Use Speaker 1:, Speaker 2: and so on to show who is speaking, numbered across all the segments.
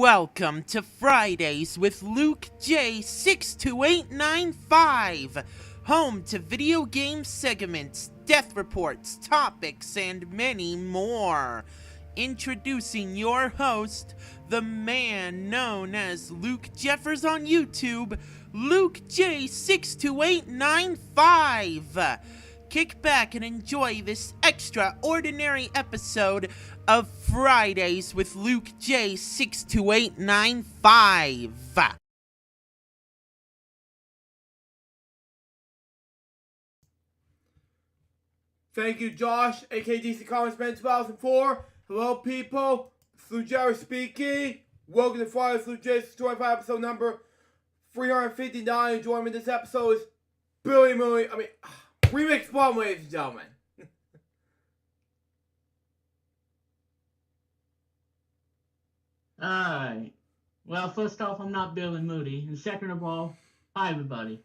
Speaker 1: Welcome to Fridays with LukeJ62895, home to video game segments, death reports, topics, and many more. Introducing your host, the man known as Luke Jeffers on YouTube, LukeJ62895. Kick back and enjoy this extraordinary episode of Fridays with Luke J62895.
Speaker 2: Thank you, Josh, aka DC Comics Man 2004. Hello, people. It's Luke Jerry speaking. Welcome to Fridays with Luke J62895, episode number 359. Joining me in this episode is Remix Bomb, ladies and gentlemen.
Speaker 3: Alright. Well, first off, I'm not Billy Moody. And second of all, hi, everybody.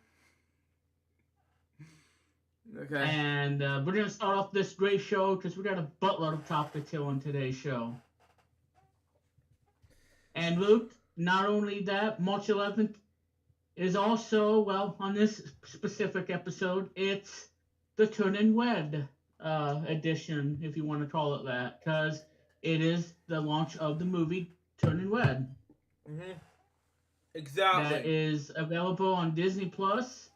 Speaker 2: Okay.
Speaker 3: And we're going to start off this great show because we got a buttload of topics here on today's show. And Luke, not only that, March 11th is also, well, on this specific episode, it's the Turning Red edition, if you want to call it that, because it is the launch of the movie Turning Red.
Speaker 2: Mm-hmm. Exactly.
Speaker 3: That is available on Disney Plus,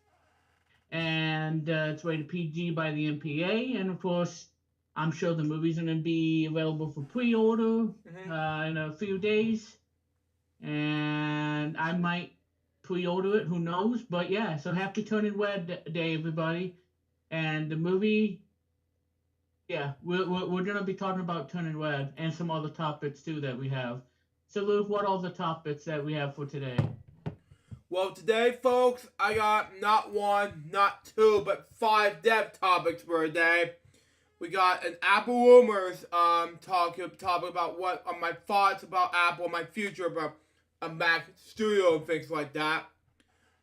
Speaker 3: and it's rated PG by the MPA. And of course, I'm sure the movie's going to be available for pre-order in a few days, and I might pre-order it. Who knows? But yeah, so happy Turning Red Day, everybody! And the movie. Yeah, we're going to be talking about Turning Red and some other topics too that we have. So, Luke, what are the topics that we have for today?
Speaker 2: Well, today, folks, I got not one, not two, but 5 dev topics for today. We got an Apple Rumors topic about what are my thoughts about Apple, my future about a Mac Studio and things like that.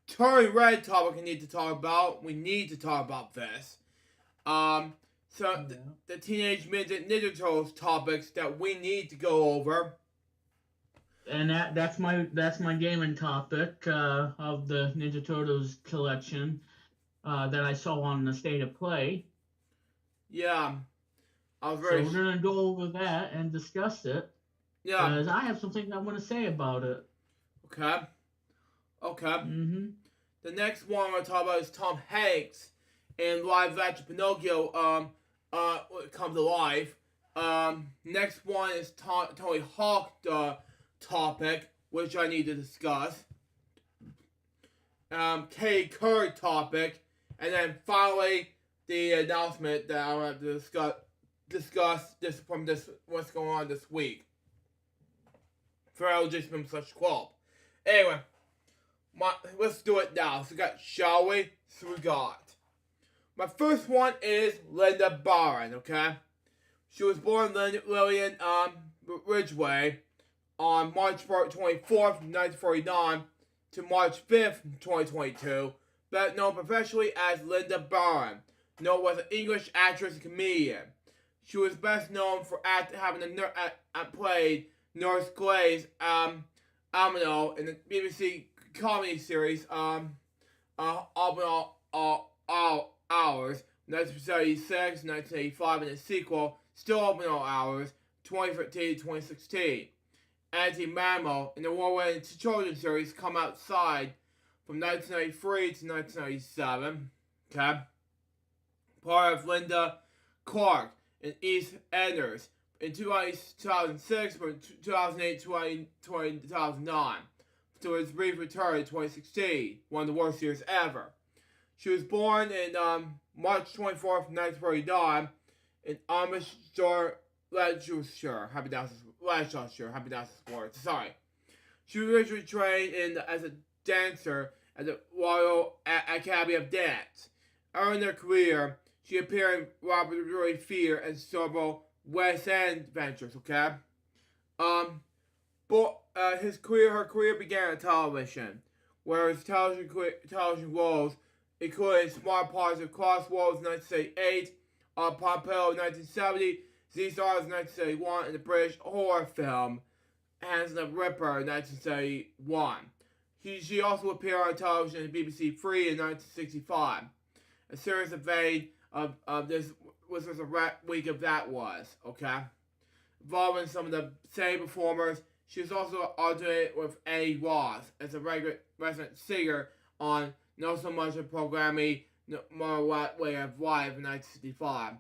Speaker 2: Turning Red topic I need to talk about. We need to talk about this. The Teenage Mutant Ninja Turtles topics that we need to go over.
Speaker 3: And that's my gaming topic of the Ninja Turtles collection that I saw on the State of Play.
Speaker 2: Yeah,
Speaker 3: So we're gonna go over that and discuss it.
Speaker 2: Yeah,
Speaker 3: because I have something I want to say about it.
Speaker 2: Okay. The next one I'm gonna talk about is Tom Hanks in live action Pinocchio. Come to life. Next one is Tony Hawk topic, which I need to discuss. Katie Couric topic, and then finally the announcement that I want to discuss what's going on this week for LGSM/Qualp. Anyway, let's do it now. So shall we? So we got. My first one is Linda Barron. Okay, she was born Lillian Ridgway on March 24th, 1949 to March 5th, 2022, better known professionally as Linda Barron, known as an English actress and comedian. She was best known for having played Nurse Glaze Amino in the BBC comedy series Hours, 1976, 1985, and the sequel, Still Open All Hours, 2013-2016. Anti-Mammo in the award-winning children's series Come Outside from 1993 to 1997. Okay. Part of Linda Clark in East Enders in 2006 from 2008 to 2009. To his brief return in 2016, one of the worst years ever. She was born in March 24th, 1949 in Amherstshire, Leicestershire. Sorry. She was originally trained as a dancer at the Royal Academy of Dance. Early in her career, she appeared in Robert Louis Fear and several West End ventures. Okay. Her career began on television, where his television roles included Smart Parts of Crossroads in 1978, Pompeo in 1970, Z-Stars in 1971, and the British horror film as the Ripper in 1971. She also appeared on television in BBC Three in 1965. A series of vein of this was a week of that was, okay? Involving some of the same performers. She was also alternated with Eddie Ross as a regular resident singer on Not So Much a Programming, No More Way of Life in 1965.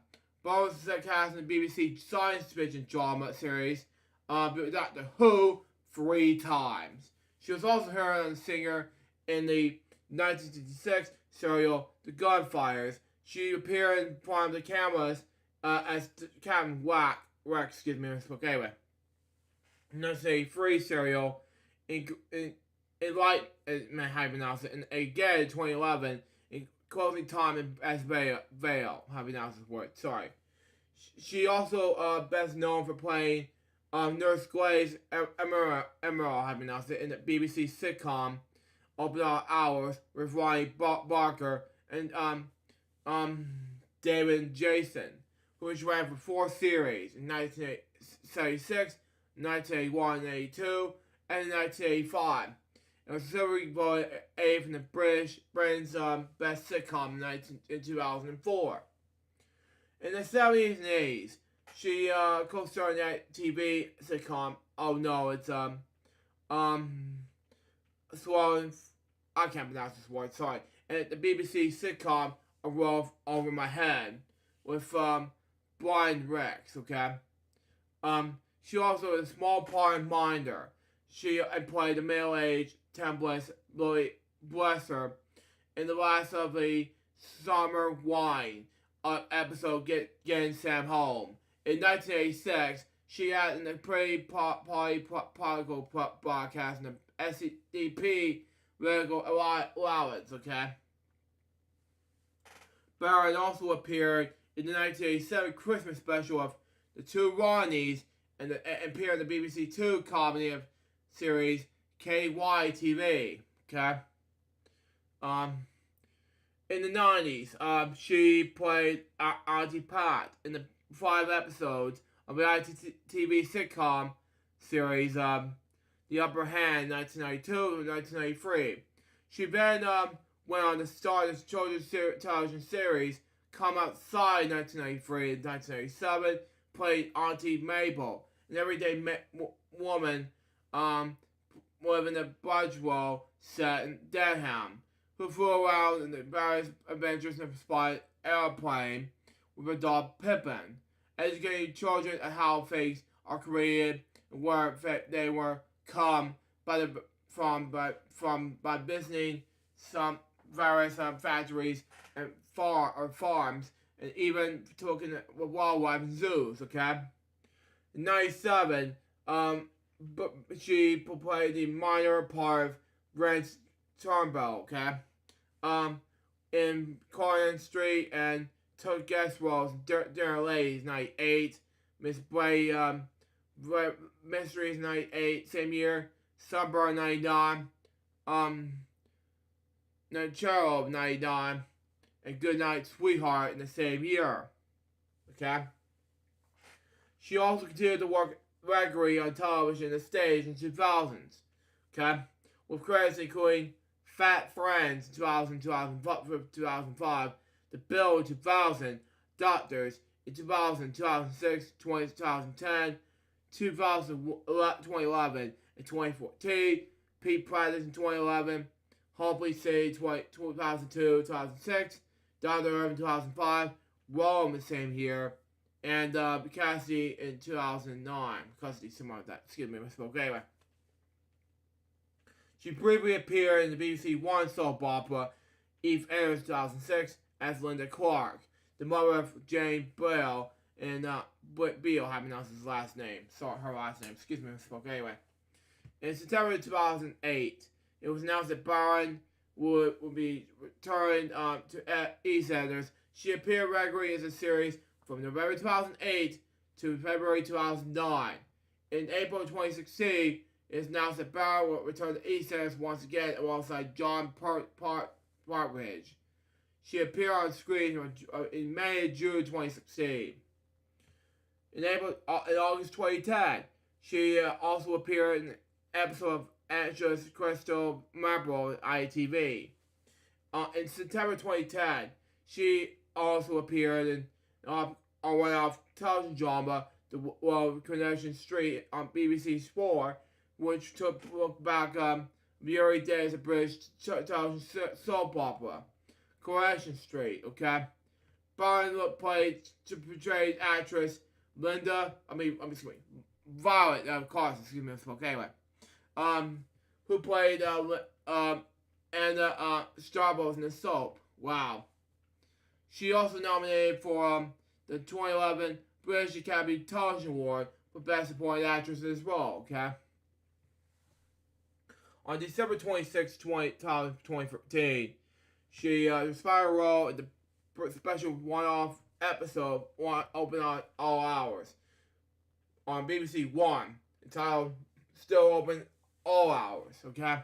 Speaker 2: Both was cast in the BBC science fiction drama series Doctor Who 3 times. She was also heard as a singer in the 1966 serial The Gunfires. She appeared in front of the cameras as Captain Rex, excuse me, I spoke anyway. 1983 serial in light, how you pronounce it, and again in 2011 in closing time as Vale, how you pronounce this word, sorry. She also best known for playing Nurse Glaze Emerald, how you pronounce it, in the BBC sitcom Open All Hours with Ronnie Barker and David Jason, which ran for 4 series in 1976, 1981 and 82, and 1985. It was Silvery voted 8th in the Britain's Best Sitcom in 2004. In the 70s and 80s, she co-starred in that TV sitcom. Oh no, it's swallowing. I can't pronounce this word. Sorry. And the BBC sitcom A Roof Over My Head with Brian Rex. Okay. She also had a small part in Minder. She played the middle-aged Template Lily Blesser in the last of the Summer Wine episode Getting Sam Home. In 1986, she had in the Pretty Party Prodigal broadcast in the SDP Legal Allowance, okay? Barron also appeared in the 1987 Christmas special of The Two Ronnies and appeared in the BBC Two comedy of series KYTV, okay? In the 90s, she played Auntie Pat in the 5 episodes of the ITV sitcom series, The Upper Hand, 1992 to 1993. She then went on to star in the children's television series Come Outside, 1993 and 1997, played Auntie Mabel, an everyday woman living in a Budgewell set in Dedham, who flew around in the various adventures of a spy airplane with her dog Pippin, educating children on how things are created and where they were come by visiting some various factories and farms, and even talking with wildlife and zoos. Okay, in '97, but she played the minor part of Rance Turnbull. Okay, in Conan Street and took guest roles during Ladies 98, Miss Bray, Mysteries 98, same year, Sunburn 99, Cherub 99, and Goodnight Sweetheart in the same year. Okay? She also continued to work regularly on television and the stage in 2000s. Okay? With credits including Fat Friends in 2005, The Bill in 2000, Doctors in 2000, 2006, 2010, 2011, and 2014, Pete Prentice in 2011, Hopefully City 2002, 2006, Down to Earth in 2005, Rome the same year, and Cassidy in 2009. Custody, something like that. Excuse me, I misspoke. Anyway. She briefly appeared in the BBC One soap opera, Eve Ayers 2006, as Linda Clark, the mother of Jane Beale, and Beale, I pronounced his last name. Sorry, her last name. Excuse me, I misspoke. Anyway. In September 2008, it was announced that Byron would be returned to EastEnders. She appeared regularly in the series from November 2008 to February 2009. In April 2016, it is announced that Byron will return to EastEnders once again alongside John Partridge. She appeared on screen in May and June 2016. In August 2010, She also appeared in an episode of Actress Crystal Marble on ITV. In September 2010, she also appeared in a one-off television drama, The World Connection Street, on BBC Sport, which took look back the early days of British television soap opera. Coronation Street, okay? Byron played to portray actress Violet, of course, excuse me, anyway. Who played Anna Starbos in the soap. Wow. She also nominated for the 2011 British Academy Television Award for Best Supporting Actress as well, okay? On December 26, 2013, she inspired a role in the special one-off episode Open on All Hours on BBC One, entitled Still Open All Hours, okay?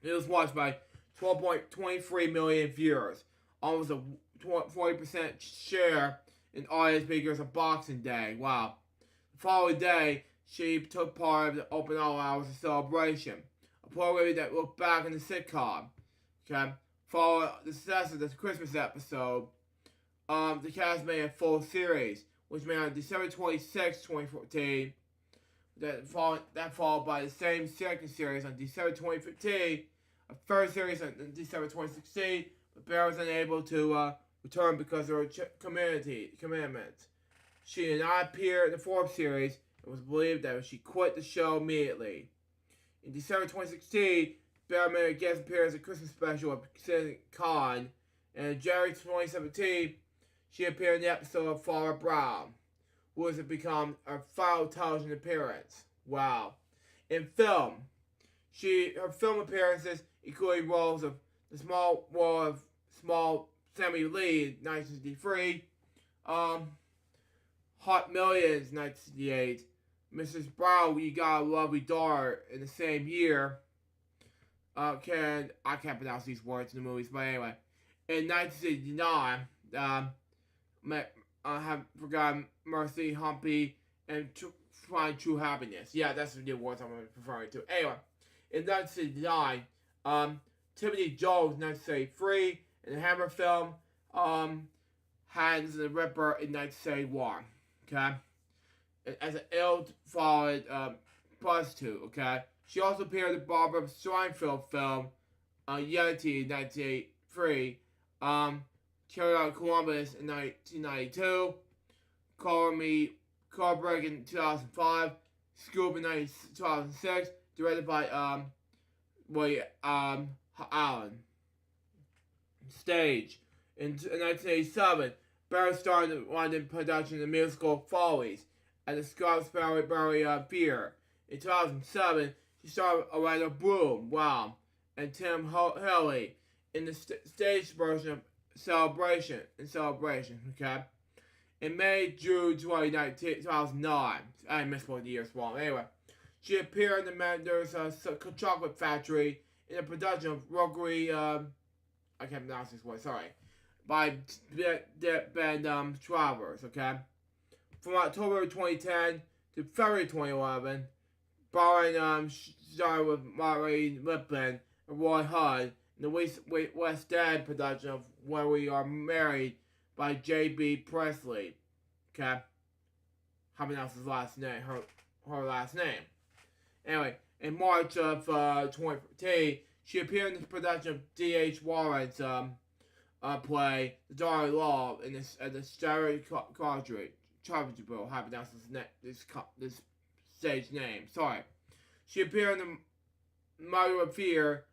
Speaker 2: It was watched by 12.23 million viewers, almost a 40% share in audience figures of Boxing Day. Wow. The following day, she took part of the Open All Hours celebration, a program that looked back in the sitcom. Okay, following the success of the Christmas episode, the cast made a full series, which made on December 26, 2014. That followed by the same second series on December 2015, a third series on December 2016, but Bear was unable to return because of her commitments. She did not appear in the fourth series, and was believed that she quit the show immediately. In December 2016, Bear made a guest appearance at the Christmas special of Citizen Con, and in January 2017, she appeared in the episode of Father Brown, who has become her final television appearance. Wow. In film, her film appearances including roles of The Small World of Small Sammy Lee, 1963, Hot Millions, 1968, Mrs. Brown, You Got a Lovely Daughter in the same year. I can't pronounce these words in the movies, but anyway. In 1969, I have forgotten Mercy, Humpy, and Find True Happiness. Yeah, that's the new words I'm referring to. Anyway, in 1969, Timothy Jones, 1973, in the Hammer film, Hans the Ripper in 1971. Okay? As an ill-followed prostitute, okay? She also appeared in the Barbara Steinfeld film, Yeti in 1983, Carried Out Columbus in 1992, Call Break in 2005, Scoop in 2006, directed by Allen. Stage. In 1987, Barry starred in the London production of the musical Follies at the Scottsbury Theatre. In 2007, she starred Orlando Bloom, wow, and Tim Haley in the stage version of Celebration, okay? In June 2009, I missed one of the years wrong. Anyway, she appeared in the Mender's Chocolate Factory in a production of Rugby, I can't pronounce this word, sorry, by Ben Travers, okay? From October 2010 to February 2011, Byron starred with Maureen Lipman and Roy Hudd in the West End production of When We Are Married by J.B. Presley. Okay? How many else his last name? Her last name. Anyway, in March of 2014, she appeared in the production of D.H. Warren's play, The Daughter-in-Law, at the Starry Chargeable. How to pronounce this stage name. Sorry. She appeared in the My Revere,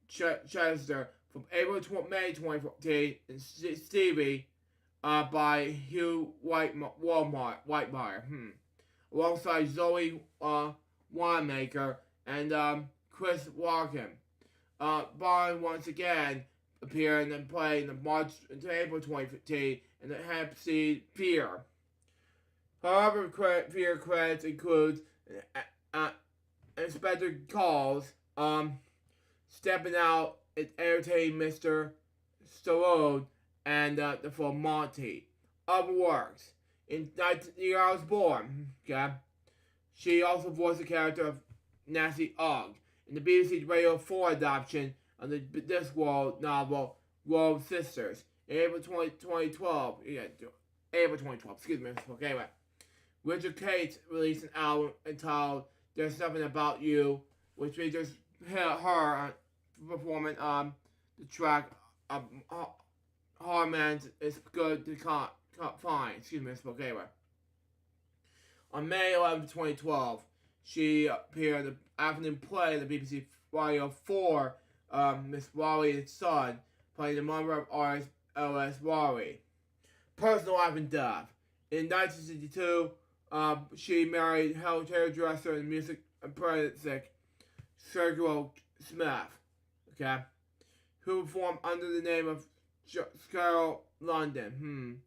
Speaker 2: Chester from May 2014, and Stevie by Hugh Whitemeyer, alongside Zoe Wanamaker and Chris Walken. Bond once again appeared and played in March to April 2015 in the Hampstead Pier. However, Pier credits includes Inspector Calls, Stepping Out, Entertaining Mr. Stallone, and the film Monty. Other works in the year I was born. Okay. She also voiced the character of Nancy Ugg in the BBC Radio 4 adaptation of the Discworld novel World Sisters in April 2012. Yeah, April 2012. Excuse me. Okay, anyway. Richard Cates released an album entitled "There's Something About You," which features her performing the track "Hard Man's It's Good to Find." Excuse me, okay, anyway. On May 11, 2012, she appeared in the afternoon play of the BBC Radio 4, Miss Warry's Son, playing the mother of artist L.S. Warry. Personal life and death. In 1962, she married hairdresser and music apprentice Sergio Smith, okay, who performed under the name of Scarlett London.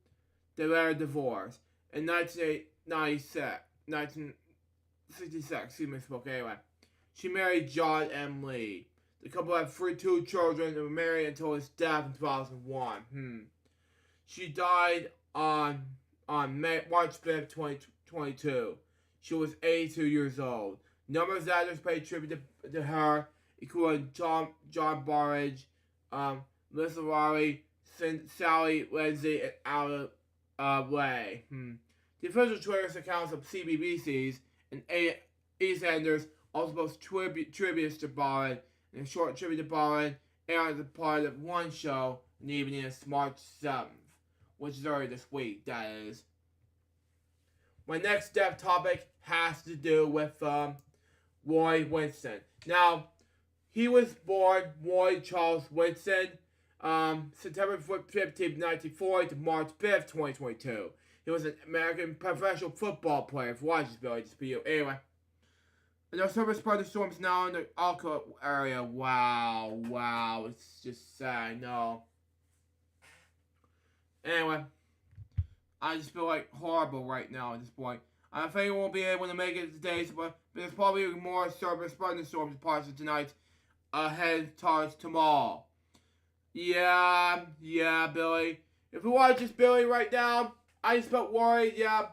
Speaker 2: They later divorced. In 1966, excuse me, anyway. She married John M. Lee. The couple had two children and were married until his death in 2001. She died on March 5th, 2022. She was 82 years old. Numerous actors paid tribute to her, including John Barrage, Melissa Lowry, Sally Lindsay, and Alan Way. The official Twitter accounts of CBBC's and EastEnders also post tributes to Barron, and a short tribute to Barron aired as a part of one show in the evening of March 7th, which is already this week, that is. My next death topic has to do with Roy Winston. Now, he was born Roy Charles Winston, September 15th, 1940 to March 5th, 2022. He was an American professional football player for Washington, anyway. And our service part of the storms now in the Alco area. Wow, it's just sad, no. Anyway, I just feel like horrible right now at this point. I think we won't be able to make it today, but there's probably more service thunderstorms and parts of tonight ahead towards tomorrow. Yeah, Billy. If you watch this, Billy, right now, I just felt worried. Yeah,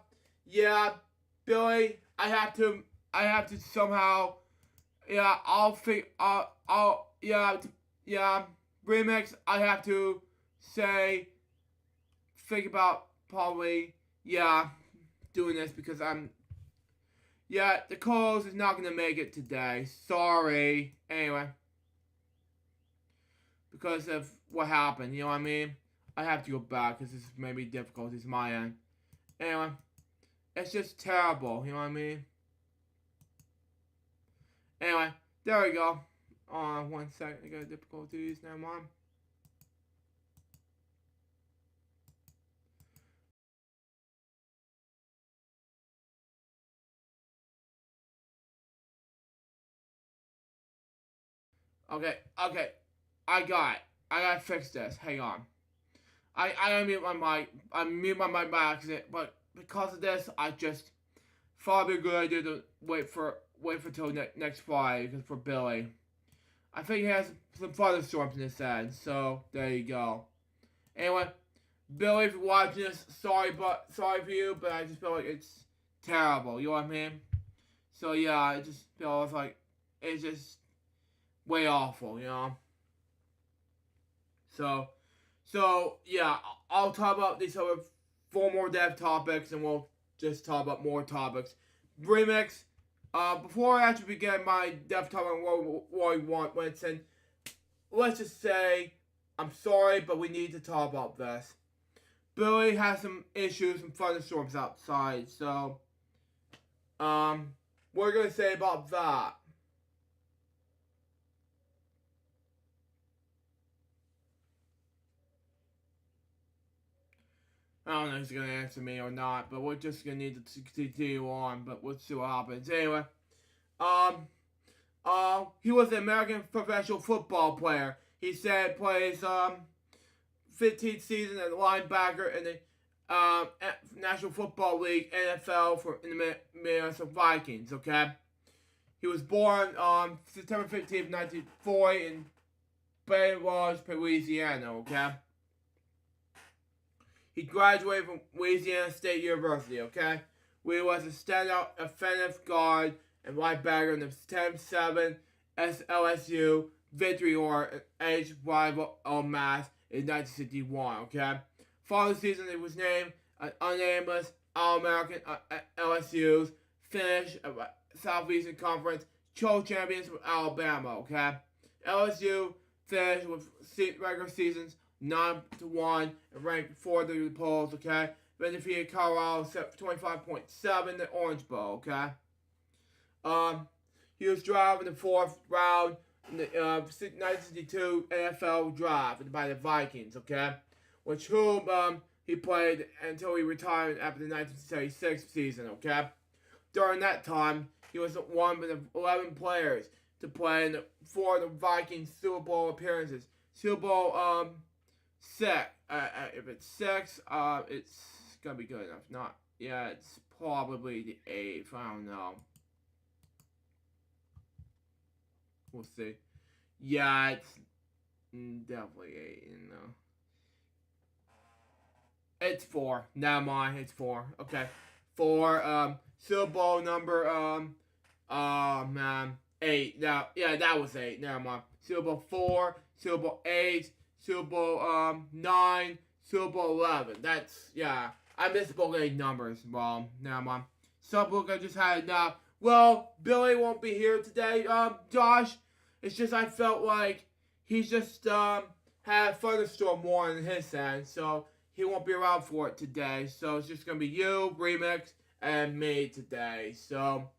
Speaker 2: Billy. I have to somehow. Yeah, remix. I have to say. Think about probably, doing this because the co-host is not going to make it today. Sorry. Anyway. Because of what happened, you know what I mean? I have to go back because this is maybe difficulties on my end. Anyway. It's just terrible, you know what I mean? Anyway, there we go. 1 second, I got difficulties, never mind. Okay, I got it. I gotta fix this. Hang on. I unmute my mic. I mute my mic by accident, but because of this, I just thought it'd be a good idea to wait for till next Friday because for Billy. I think he has some thunderstorms in his head, so there you go. Anyway, Billy, if you're watching this, sorry for you, but I just feel like it's terrible. You know what I mean? So yeah, I just feel like it's just way awful, you know. So yeah, I'll talk about these other 4 more dev topics, and we'll just talk about more topics. Remix. Before I actually begin my dev topic on Roy Winston, let's just say I'm sorry, but we need to talk about this. Billy has some issues, some thunderstorms outside, so we're gonna say about that. I don't know if he's going to answer me or not, but we're just going to need to continue on, but we'll see what happens. Anyway, he was an American professional football player. He said plays 15th season as a linebacker in the National Football League, NFL, in the Minnesota Vikings, okay? He was born on September 15th, 1940 in Baton Rouge, Louisiana, okay? He graduated from Louisiana State University, okay? Where he was a standout offensive guard and linebacker in the 10-7 LSU victory over edge rival Ole Miss in 1961, okay? Following the season, he was named an unanimous All-American LSU's finished Southeastern Conference co-champions with Alabama, okay? LSU finished with regular seasons 9-1 and ranked 4th in the polls, okay? Then defeated Colorado 25.7 in the Orange Bowl, okay? He was drafted in the 4th round in the 1962 NFL draft by the Vikings, okay? Which he played until he retired after the 1976 season, okay? During that time, he was one of the 11 players to play for the Vikings Super Bowl appearances. Super Bowl 6. If it's 6, it's gonna be good enough. Not, yeah, it's probably the 8th. I don't know. We'll see. Yeah, it's definitely 8. You know. It's 4. Never mind. It's 4. Okay, 4. Super Bowl number 8. Now, yeah, that was 8. Never mind. Super Bowl 4, Super Bowl 8, Super Bowl 9, Super Bowl 11. That's, yeah. I misspoke any numbers, bro. Never mind. Some book I just had enough. Well, Billy won't be here today, Josh. It's just I felt like he's just had thunderstorm warning in his end, so he won't be around for it today. So it's just gonna be you, Remix, and me today. So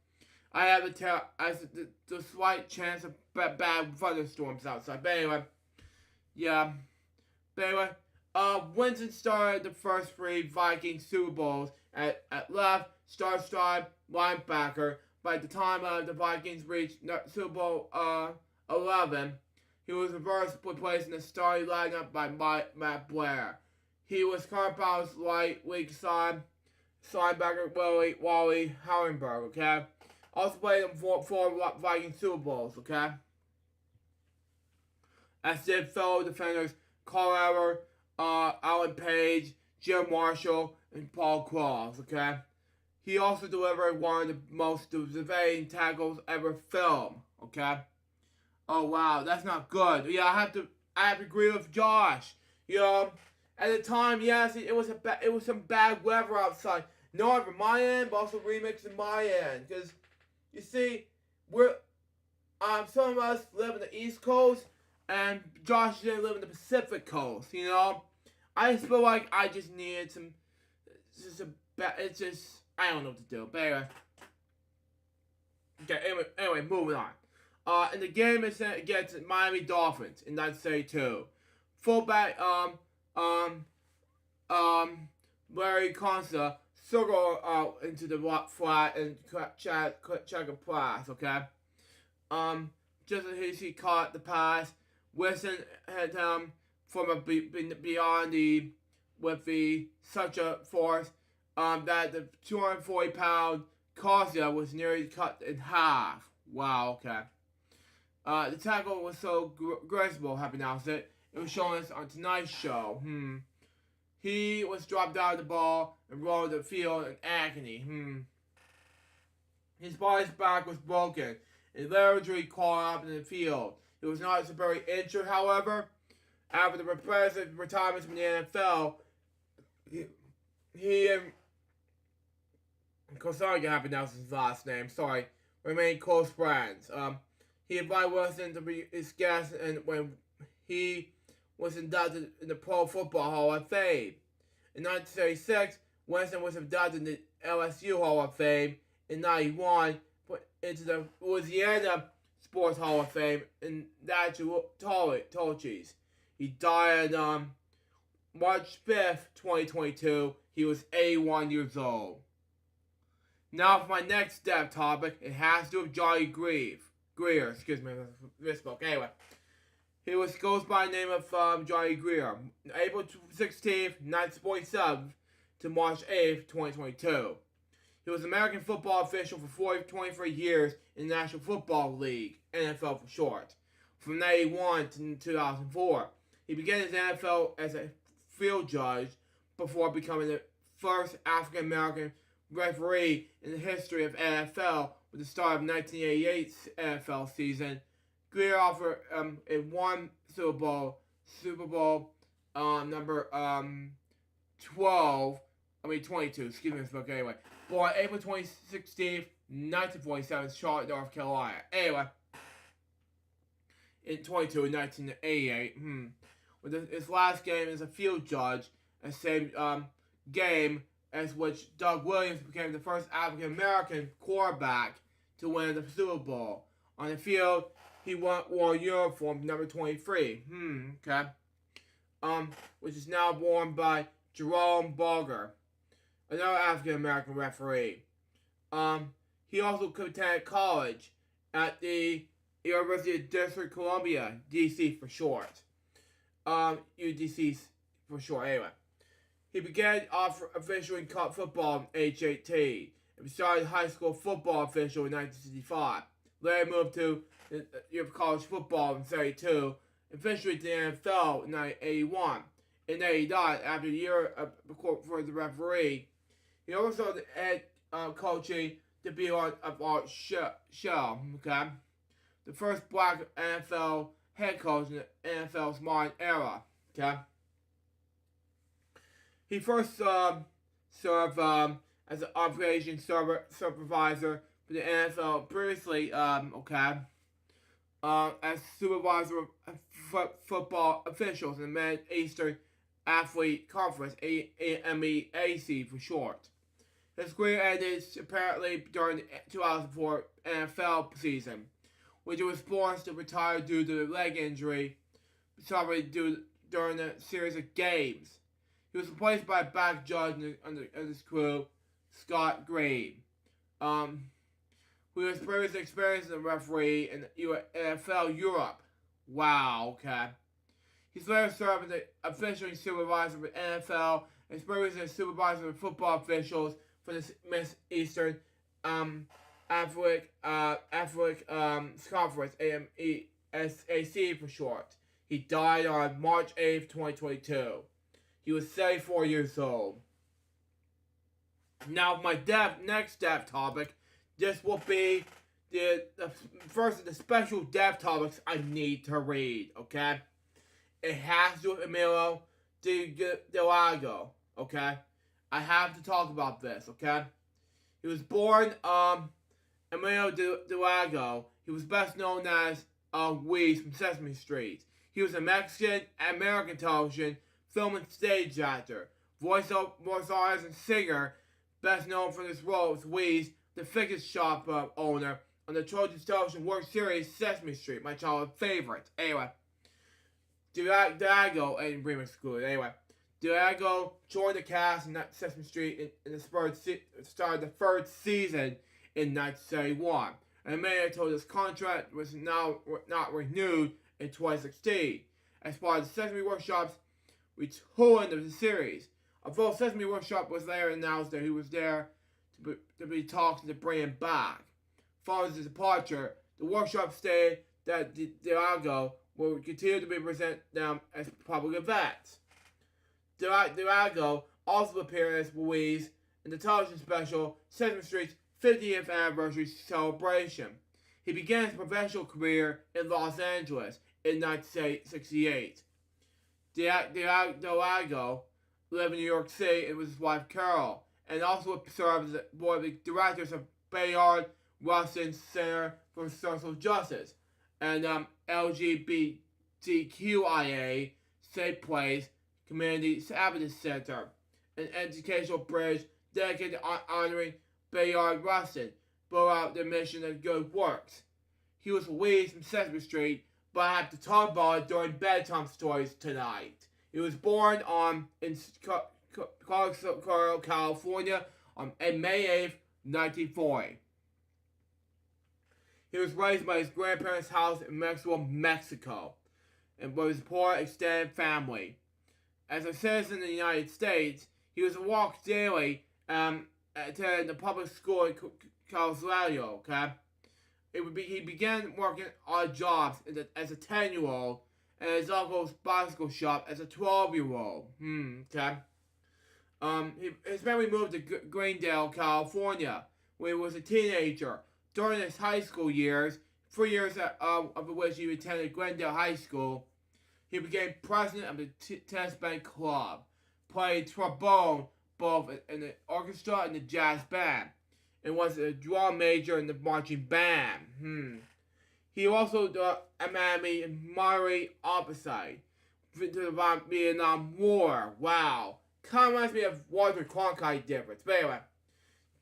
Speaker 2: I have the slight chance of bad thunderstorms outside. But anyway, yeah. But anyway, Winston started the first 3 Vikings Super Bowls at left, star-striped linebacker. By the time the Vikings reached Super Bowl 11, he was reversed, placed in the starting lineup by Matt Blair. He was Carpow's weak side linebacker Wally Harrenberg, okay? Also played in 4 Viking Super Bowls, okay? As did fellow defenders Carl Ever, Alan Page, Jim Marshall, and Paul Cross, okay? He also delivered one of the most devastating tackles ever filmed, okay? Oh wow, that's not good. Yeah, I have to agree with Josh. You know, at the time, yes, it was some bad weather outside. Not from my end, but also remixing my end, because you see, some of us live in the East Coast, and Josh didn't live in the Pacific Coast. You know, I just feel like I just needed some. It's just I don't know what to do. But anyway, okay. Anyway, moving on. In the game against Miami Dolphins in 1972, fullback Larry Consa circled out into the flat and check a pass. Okay. Just as he caught the pass, Wilson had from beyond such a force that the 240-pound Consa was nearly cut in half. Wow. Okay. The tackle was so graceful, happy announced it. It was shown us on Tonight's Show. He was dropped out of the ball and rolled the field in agony. His body's back was broken and literally caught up in the field. He was not severely injured, however. After the impressive retirement from the NFL, he and sorry, I have to pronounce his last name. Sorry, remained close friends. He invited Wilson to be his guest, and when he was inducted in the Pro Football Hall of Fame. In 1936, Winston was inducted in the LSU Hall of Fame. In 1991, put into the Louisiana Sports Hall of Fame in Natchitoches. He died on March 5th, 2022. He was 81 years old. Now for my next step topic, it has to do with Johnny Greer, excuse me, misspoke. Anyway, he goes by the name of Johnny Greer. April 16th, 1947 to March 8th, 2022. He was an American football official for 23 years in the National Football League, NFL for short, from 1981 to 2004. He began his NFL as a field judge, before becoming the first African American referee in the history of NFL with the start of 1988's NFL season. Greer offered in one Super Bowl number 22, excuse me, but anyway. Born April 16th, 1947, Charlotte, North Carolina. Anyway, in 1988, with his last game as a field judge, the same game as which Doug Williams became the first African American quarterback to win the Super Bowl. On the field, he wore uniform number 23. Okay. Which is now worn by Jerome Boger, another African American referee. He also attended college at the University of District of Columbia, DC for short. UDC for short, anyway. He began officiating college football in age 18 and started high school football official in 1965. Later moved to college football in 1972, officially to the NFL in 1981. And then he died after a year for the referee. He also had coaching to be on Art Shell, okay? The first black NFL head coach in the NFL's modern era, okay? He first served as an operations supervisor for the NFL previously, as supervisor of football officials in the Mid-Eastern Athlete Conference, MEAC for short. His career ended apparently during the 2004 NFL season, which he was forced to retire due to a leg injury suffered during a series of games. He was replaced by a back judge under his crew, Scott Green, who was previously experienced as a referee in the NFL Europe. Wow, okay. He's later served as the officiating supervisor for NFL and previously as supervisor for football officials for the Mid-Eastern Athletic Conference, AMESAC for short. He died on March 8th, 2022. He was 74 years old. Now, my next dev topic, this will be the first of the special dev topics I need to read, okay? It has to do with Emilio Delago, okay? I have to talk about this, okay? He was born, Emilio Delago. He was best known as Weez from Sesame Street. He was a Mexican-American television, film and stage actor, voice artist and singer, best known for this role as Weez, the figure shop owner on the children's television work series Sesame Street, my childhood favorite. Anyway, Delago, and remix excluded. Anyway, Delago joined the cast in Sesame Street in the started the third season in 1971, and Emilio told his contract was now not renewed in 2016. As part of the Sesame Workshop's return of the series, although Sesame Workshop was later announced that he was there to be talking to bring him back. Following his departure, the workshop stated that Delago will continue to be present them as public events. Delago also appeared as Louise in the television special Sesame Street's 50th anniversary celebration. He began his professional career in Los Angeles in 1968. Delago lived in New York City with his wife Carol, and also served as one of the directors of Bayard Rustin Center for Social Justice and LGBTQIA Safe Place Community Advocacy Center, an educational bridge dedicated to honoring Bayard Rustin, throughout the mission of good works. He was released from Sesame Street, but I have to talk about it during bedtime stories tonight. He was born in California on May 8th, 1940. He was raised by his grandparents' house in Mexico, and by his poor extended family. As a citizen of the United States, he was walked daily attending the public school in Carlsbad, okay? He began working odd jobs as a 10-year-old and his uncle's bicycle shop as a 12-year-old. Okay? His family moved to Greendale, California, when he was a teenager. During his high school years, 3 years of which he attended Glendale High School, he became president of the Tennis Band Club, played trombone both in the orchestra and the jazz band, and was a drum major in the marching band. He also did a moderate opposite to the Vietnam War. Wow. Kind of reminds me of Walter Cronkite difference. But anyway,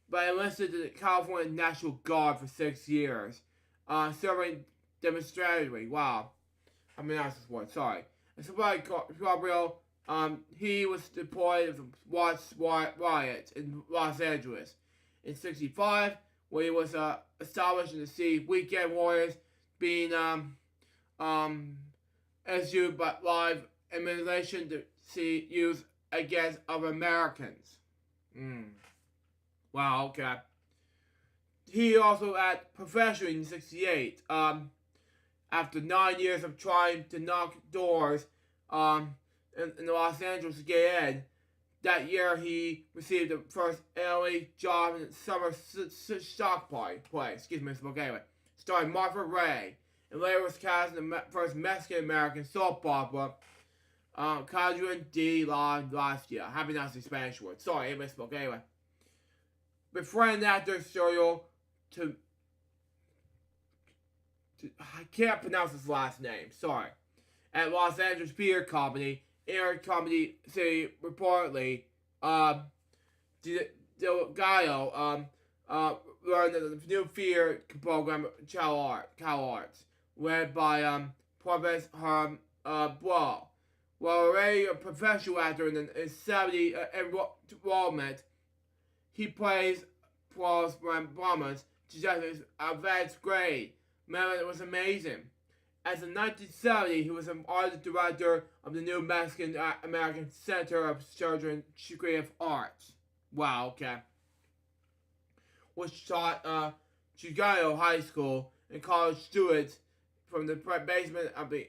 Speaker 2: but enlisted to the California National Guard for 6 years, serving demonstratively. Wow. I mean, that's this word, sorry. And survived Gabriel, he was deployed to watch riots in Los Angeles. In 1965, where he was established in the sea, weekend warriors being issued by live ammunition to see used against other Americans. Wow, okay. He also had professionally in 1968. After 9 years of trying to knock doors in Los Angeles to get in, that year he received the first early job in the summer stock play. Anyway, starring Martha Ray, and later was cast in the first Mexican-American soap opera, Cadron de la Gracia. Happy not to Spanish word. Sorry, I misspoke. Anyway, befriended actor serial to I can't pronounce his last name. Sorry. At Los Angeles Theater Company, Air Comedy City, reportedly, Gallo learned the new theater program, Cal Arts, led by Professor Herm Blow. While already a professional actor in his 70 enrollment, he plays Paul's dramas to just his advanced grade. Man, it was amazing. As in 1970, he was an art director of the new Mexican American Center of Children's Creative Arts. Wow, okay. Which taught Chicago High School and college students from the basement of the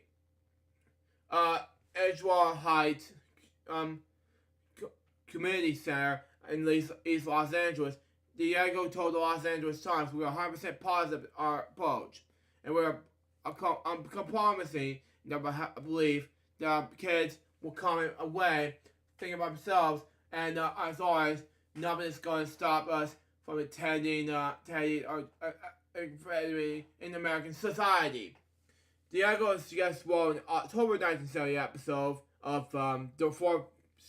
Speaker 2: Edgewater Heights Community Center in East Los Angeles. Diego told the Los Angeles Times, "We are 100% positive in our approach, and we're promising that I believe that our kids will come away thinking about themselves, and as always, nothing is going to stop us from attending in American society." Diego is guest role in the October 1970 episode of The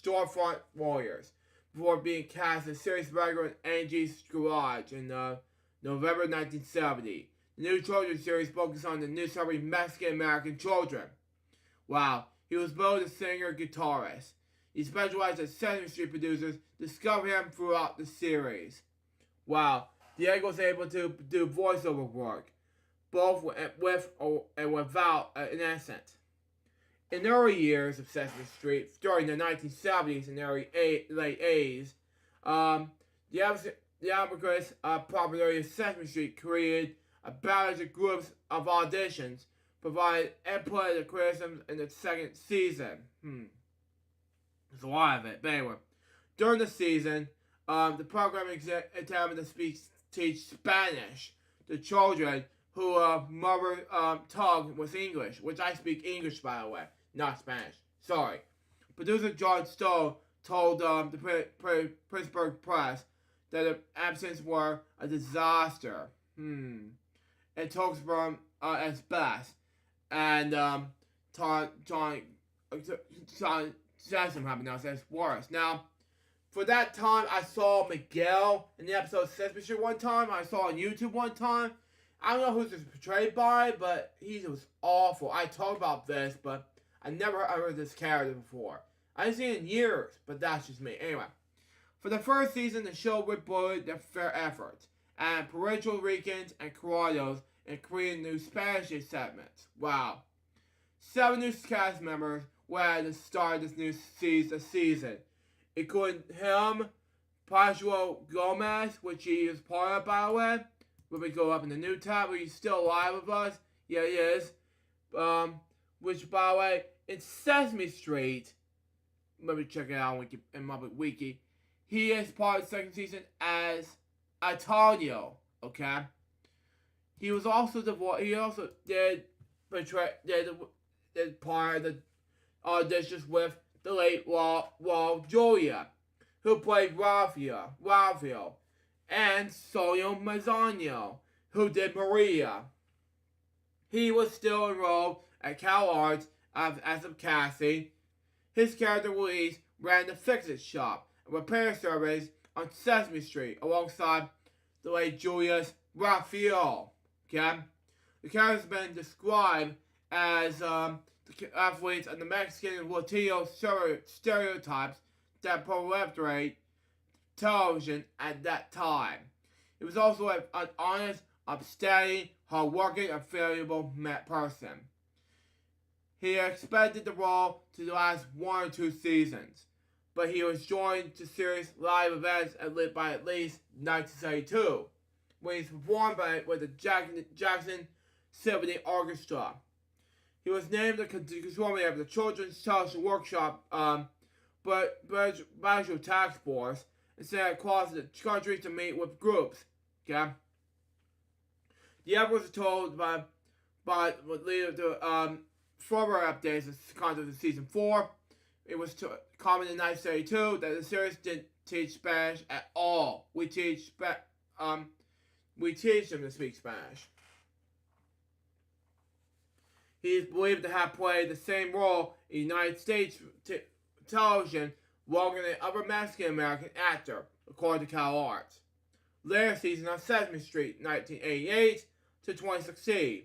Speaker 2: Storefront Warriors, before being cast as series regular in Angie's Garage in November 1970. The new children's series focused on the new celebrity Mexican-American children. Wow, he was both a singer-guitarist. He specialized as Sesame Street producers discovered him throughout the series. Wow, Diego was able to do voiceover work, both with and without an accent. In the early years of Sesame Street, during the 1970s and late 80s, the America's popularity of Sesame Street created a balance of groups of auditions, provided input and criticism in the second season. There's a lot of it, but anyway. During the season, the program attempted to teach Spanish to children who mother tongue was English, which I speak English, by the way, not Spanish. Sorry. Producer John Stowe told the Pittsburgh Press that the absences were a disaster. It took from as best, and John Jackson now says worse. Now, for that time, I saw Miguel in the episode of Sesame Street one time. I saw on YouTube one time. I don't know who this is portrayed by, but he was awful. I talked about this, but I never heard this character before. I haven't seen it in years, but that's just me. Anyway, for the first season, the show rewarded their fair efforts, and Puerto Ricans and Coronados and creating new Spanish segments. Wow. 7 new cast members were at the start of this new season, including him, Pablo Gomez, which he is part of, by the way. When we go up in the new tab, he's still alive with us. Yeah, he is. Which, by the way, in Sesame Street, let me check it out in my wiki. he is part of the second season as Antonio, okay? He was also divorced. He also did part of the auditions with the late Wall Julia, who played Raphael, and Sonia Mazzano, who did Maria. He was still enrolled at Cal Arts as of casting. His character Louise ran the fix-it shop and repair service on Sesame Street alongside the late Julius Raphael. Okay? The character has been described as the athletes and the Mexican and Latino stereotypes that proliferate television at that time. He was also an honest, upstanding, hardworking, and valuable person. He expected the role to last 1 or 2 seasons, but he was joined to series live events by at least 1972, when he performed with the Jackson Symphony Orchestra. He was named the controller of the Children's Television Workshop Budget Task Force and sent across the country to meet with groups. Okay? The episode was told by leading to further updates of content of season 4. It was common in 1972 that the series didn't teach Spanish at all. We teach them to speak Spanish. He is believed to have played the same role in United States television longer than other Mexican American actor, according to Cal Arts. Later season on Sesame Street, 1988 to 2016.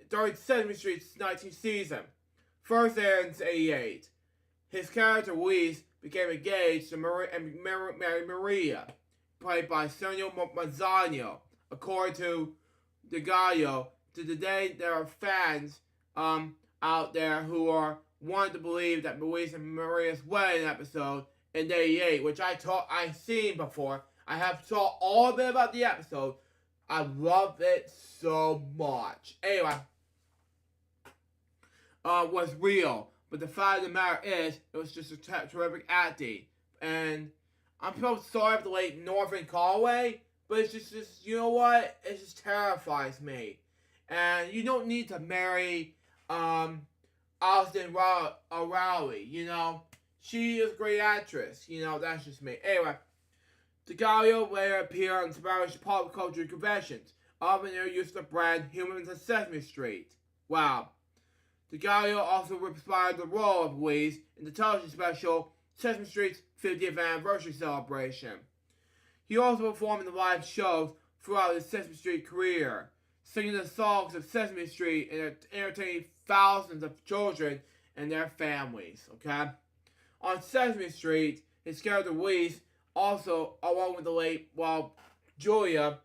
Speaker 2: During Sesame Street's 19th season, first aired in 1988, his character Luis became engaged to Mary Maria, played by Sonia Mazzano. According to the Gallo, to today there are fans out there who are wanting to believe that Luis and Maria's wedding episode in 1988, which I've seen before. I have saw all of it about the episode. I love it so much. Anyway, was real. But the fact of the matter is, it was just a terrific acting. And I'm so sorry for the late Northern Conway, but it's just, you know what? It just terrifies me. And you don't need to marry, Austin Rowley, you know? She is a great actress, you know, that's just me. Anyway, DeGallio later appeared on Spanish pop culture conventions, often used the brand Humans of Sesame Street. Wow. DeGallio also inspired the role of Louise in the television special Sesame Street's 50th anniversary celebration. He also performed in the live shows throughout his Sesame Street career, singing the songs of Sesame Street and entertaining thousands of children and their families, okay? On Sesame Street, his character Louise, also, along with the late Julia,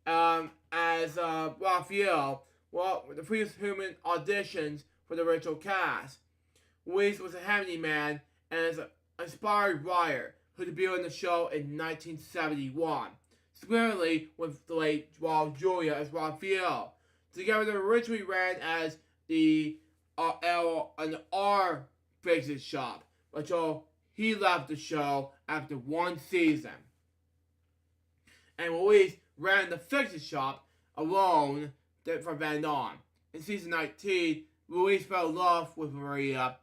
Speaker 2: as Raphael, the previous human auditions for the original cast. Louise was a handyman and is an inspired writer who debuted in the show in 1971, similarly with the late Julia as Raphael. Together, they originally ran as an R fix-it shop until he left the show after 1 season. And Louise ran the fix-it shop alone from then on. In season 19, Louise fell in love with Maria,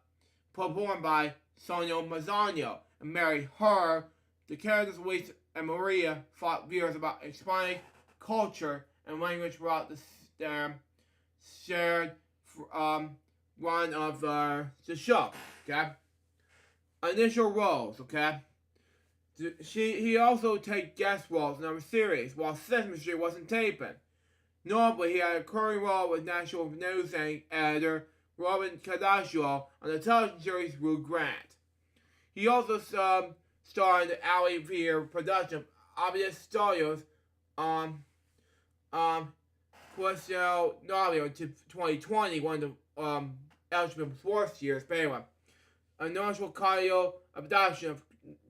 Speaker 2: performed by Sonia Mazzano, and married her. The characters Louise and Maria fought viewers about explaining culture and language throughout the shared run of the show. Okay. Initial roles. Okay. He also take guest roles in other series while Sesame Street wasn't taping. Notably, he had a recurring role with national news editor Robin Kardashian on the television series Rue Grant. He also starred in the Ali Veer production of Obvious Studios Questio Novio to 2020, one of the eligible sports years, but anyway. A national cardio adoption of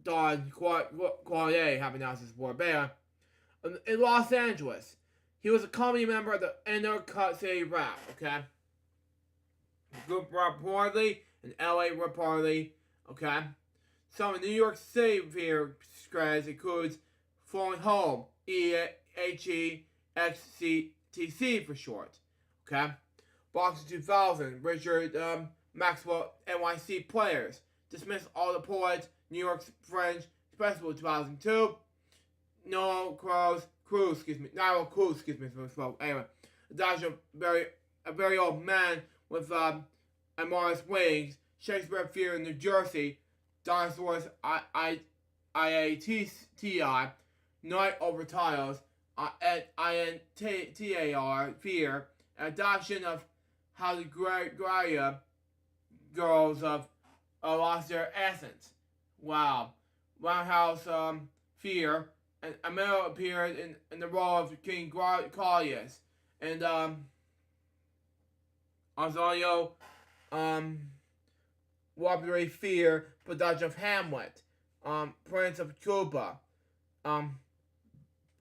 Speaker 2: Don Quaye happened now this war. But anyway, in Los Angeles, he was a comedy member of the Inner Cut City Rap, okay? The group reportedly in LA reportedly, okay? Some of New York City fear spreads includes Falling Home, HEXCTC for short. Okay? Boxing 2000, Richard Maxwell NYC players. Dismiss all the poets, New York's Fringe Festival 2002. Nile Cruz, anyway, adoption of a very old man with amorous wings. Shakespeare Theater in New Jersey. Dinosaurs IATI. Night Over Tiles. INTAR Fear. Adoption of How the Gaia Girls of lost their essence. Wow. Roundhouse Fear. And Amel appeared in the role of King Claudius. And Antonio Wobbly Fear, production of Hamlet. Prince of Cuba.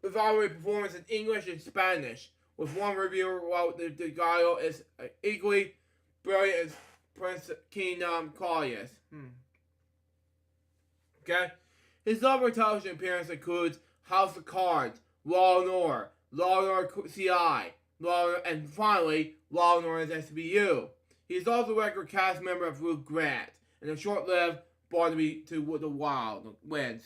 Speaker 2: Evaluate performance in English and Spanish. With one reviewer wrote the Gaio is equally brilliant as Prince King Claudius. Okay? His other television appearance includes House of Cards, Law & Order, Law & Order CI, and finally, Law & Order SVU. He is also a regular cast member of Luke Grant, and a short-lived Barnaby to the Wild. Anyway.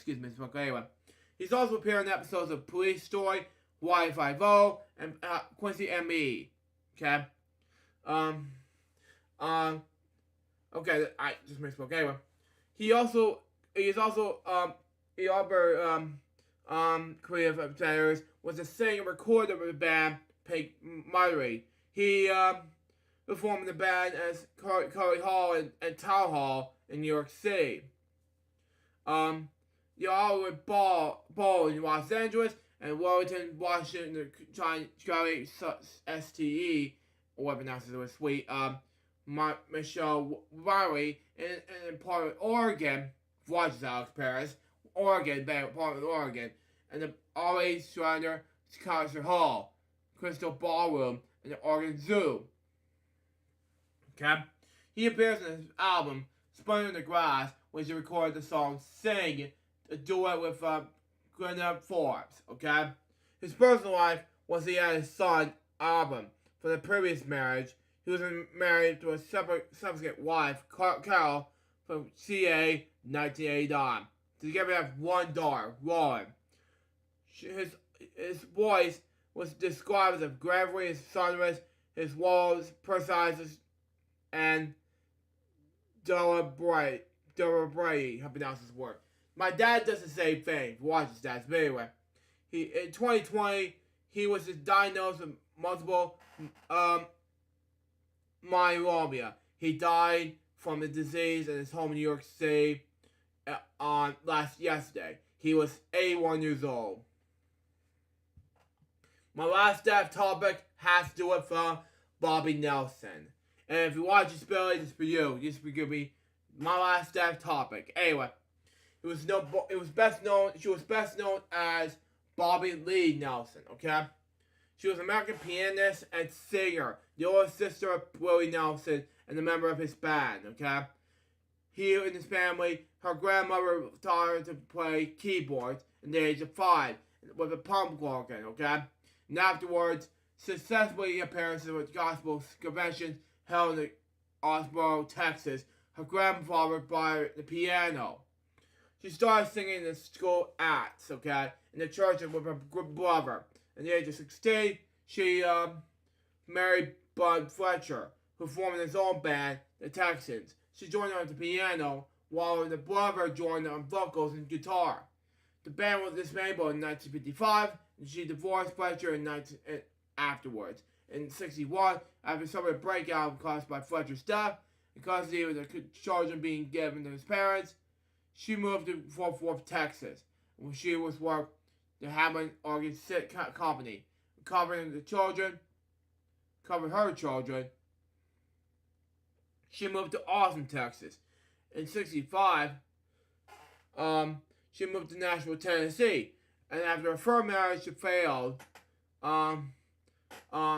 Speaker 2: He's also appeared in episodes of Police Story, Hawaii 5-0, and Quincy M.E. Okay? Okay, I just misspoke. Anyway. He is also creative upstairs was a singer and recorder of the band Pink Murray. He performed in the band as Curry Hall and Town Hall in New York City. The Hollywood Ball in Los Angeles and Wellington, Washington, Charlie STE, or whatever pronounces it was sweet. Michelle Riley in Portland, Oregon. Watches Alex Paris. Oregon, Portland, Oregon, and the R.A. Shriner Concert Hall, Crystal Ballroom, and the Oregon Zoo. Okay? He appears in his album, Spun in the Grass, which he recorded the song Sing, a duet with Glenna Forbes. Okay? His personal life was he had his son, Album. For the previous marriage, he was married to a subsequent wife, Carol, from CA 1989. Together they have one daughter, Lauren. His voice was described as gravelly and sonorous, his walls precise and deliberate, how to pronounce this word. My dad does the same thing, watches that, but anyway. In 2020, he was diagnosed with multiple myeloma. He died from the disease in his home in New York City on yesterday. He was 81 years old. My last death topic has to do with Bobby Nelson. And if you watch this video, it's for you. This is gonna be my last death topic. Anyway, she was best known as Bobby Lee Nelson. Okay, she was an American pianist and singer, the older sister of Willie Nelson, and a member of his band. Okay. He and his family, her grandmother taught her to play keyboards at the age of 5 with a pump organ, okay? And afterwards, successfully appearances with gospel conventions held in Osboro, Texas. Her grandfather bought her the piano. She started singing in the school acts, okay? In the church with her brother. At the age of 16, she married Bud Fletcher, who formed his own band, the Texans. She joined on the piano, while the brother joined on vocals and guitar. The band was disbanded in 1955, and she divorced Fletcher afterwards. In 1961, after suffering a breakout caused by Fletcher's death, and custody of the children being given to his parents, she moved to Fort Worth, Texas, where she was worked the Hammond Organ Company, covering her children. She moved to Austin, Texas. In 1965, she moved to Nashville, Tennessee. And after her first marriage failed,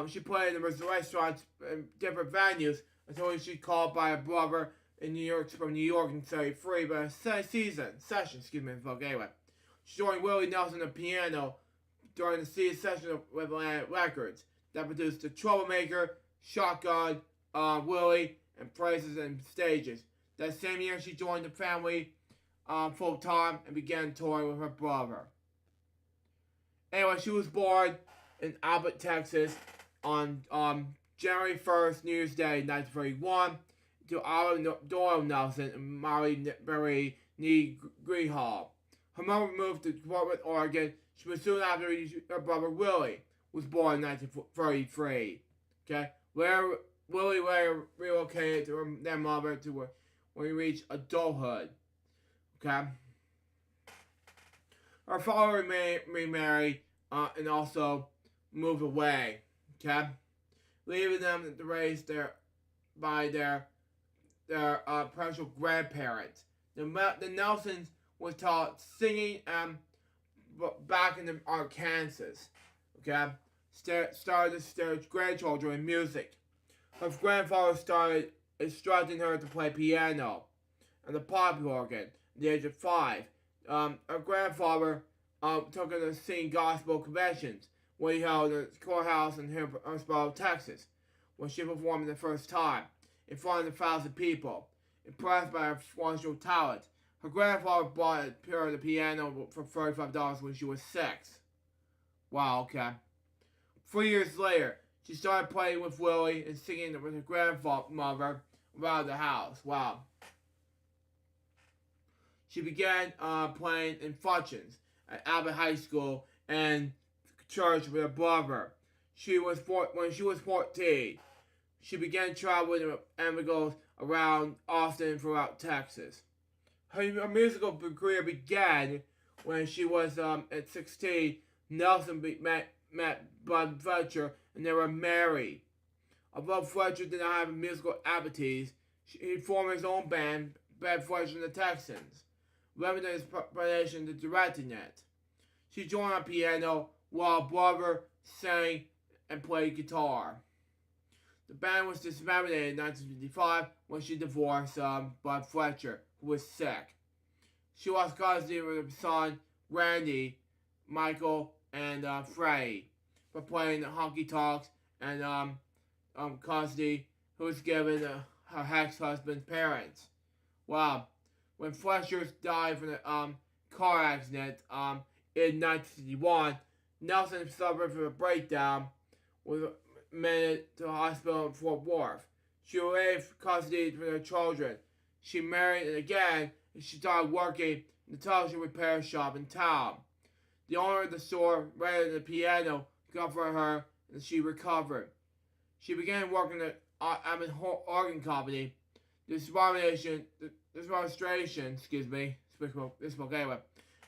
Speaker 2: she played in the restaurants and different venues until she called by her brother in New York from New York and say free, but a session, anyway. She joined Willie Nelson on piano during the session with Atlantic Records that produced The Troublemaker, Shotgun, Willie, and Places and Stages. That same year, she joined the family full time and began touring with her brother. Anyway, she was born in Albert, Texas on January 1st, New Year's Day, 1931, to Olive Doyle Nelson and Marie Nee Grehall. Her mother moved to Portland, Oregon. She was soon after her brother Willie was born in 1933. Okay, where Willie later relocated to their mother when he reached adulthood. Okay, her father remarried and also moved away. Okay, leaving them to raise by their parental grandparents. The Nelsons was taught singing back in Arkansas. Okay, started to stage grandchildren in music. Her grandfather started instructing her to play piano and the pop organ at the age of 5. Her grandfather took her to sing gospel conventions when he held a courthouse in Hillsborough, Texas, when she performed the first time in front of 1,000 people. Impressed by her wonderful talent, her grandfather bought her the piano for $35 when she was 6. Wow, okay. 3 years later, she started playing with Willie and singing with her grandmother around the house. Wow. She began playing in functions at Abbott High School and church with her brother. When she was 14, she began traveling with amigos around Austin throughout Texas. Her musical career began when she was at 16. Nelson met Bud Fletcher and they were married. Although Fletcher did not have musical abilities, he formed his own band, Bud Fletcher and the Texans, limiting his preparation to directing it. She joined on piano while brother sang and played guitar. The band was disbanded in 1955 when she divorced Bud Fletcher, who was sick. She lost custody of her son, Randy, Michael, and Freddie, for playing the honky tonks, and custody, who was given her ex-husband's parents. Wow. When Fletcher died from a car accident in 1961, Nelson suffered from a breakdown, was admitted to the hospital in Fort Worth. She waived custody for her children. She married again, and she started working in the television repair shop in town. The owner of the store rented the piano for her, and she recovered. She began working at an organ company. This demonstration,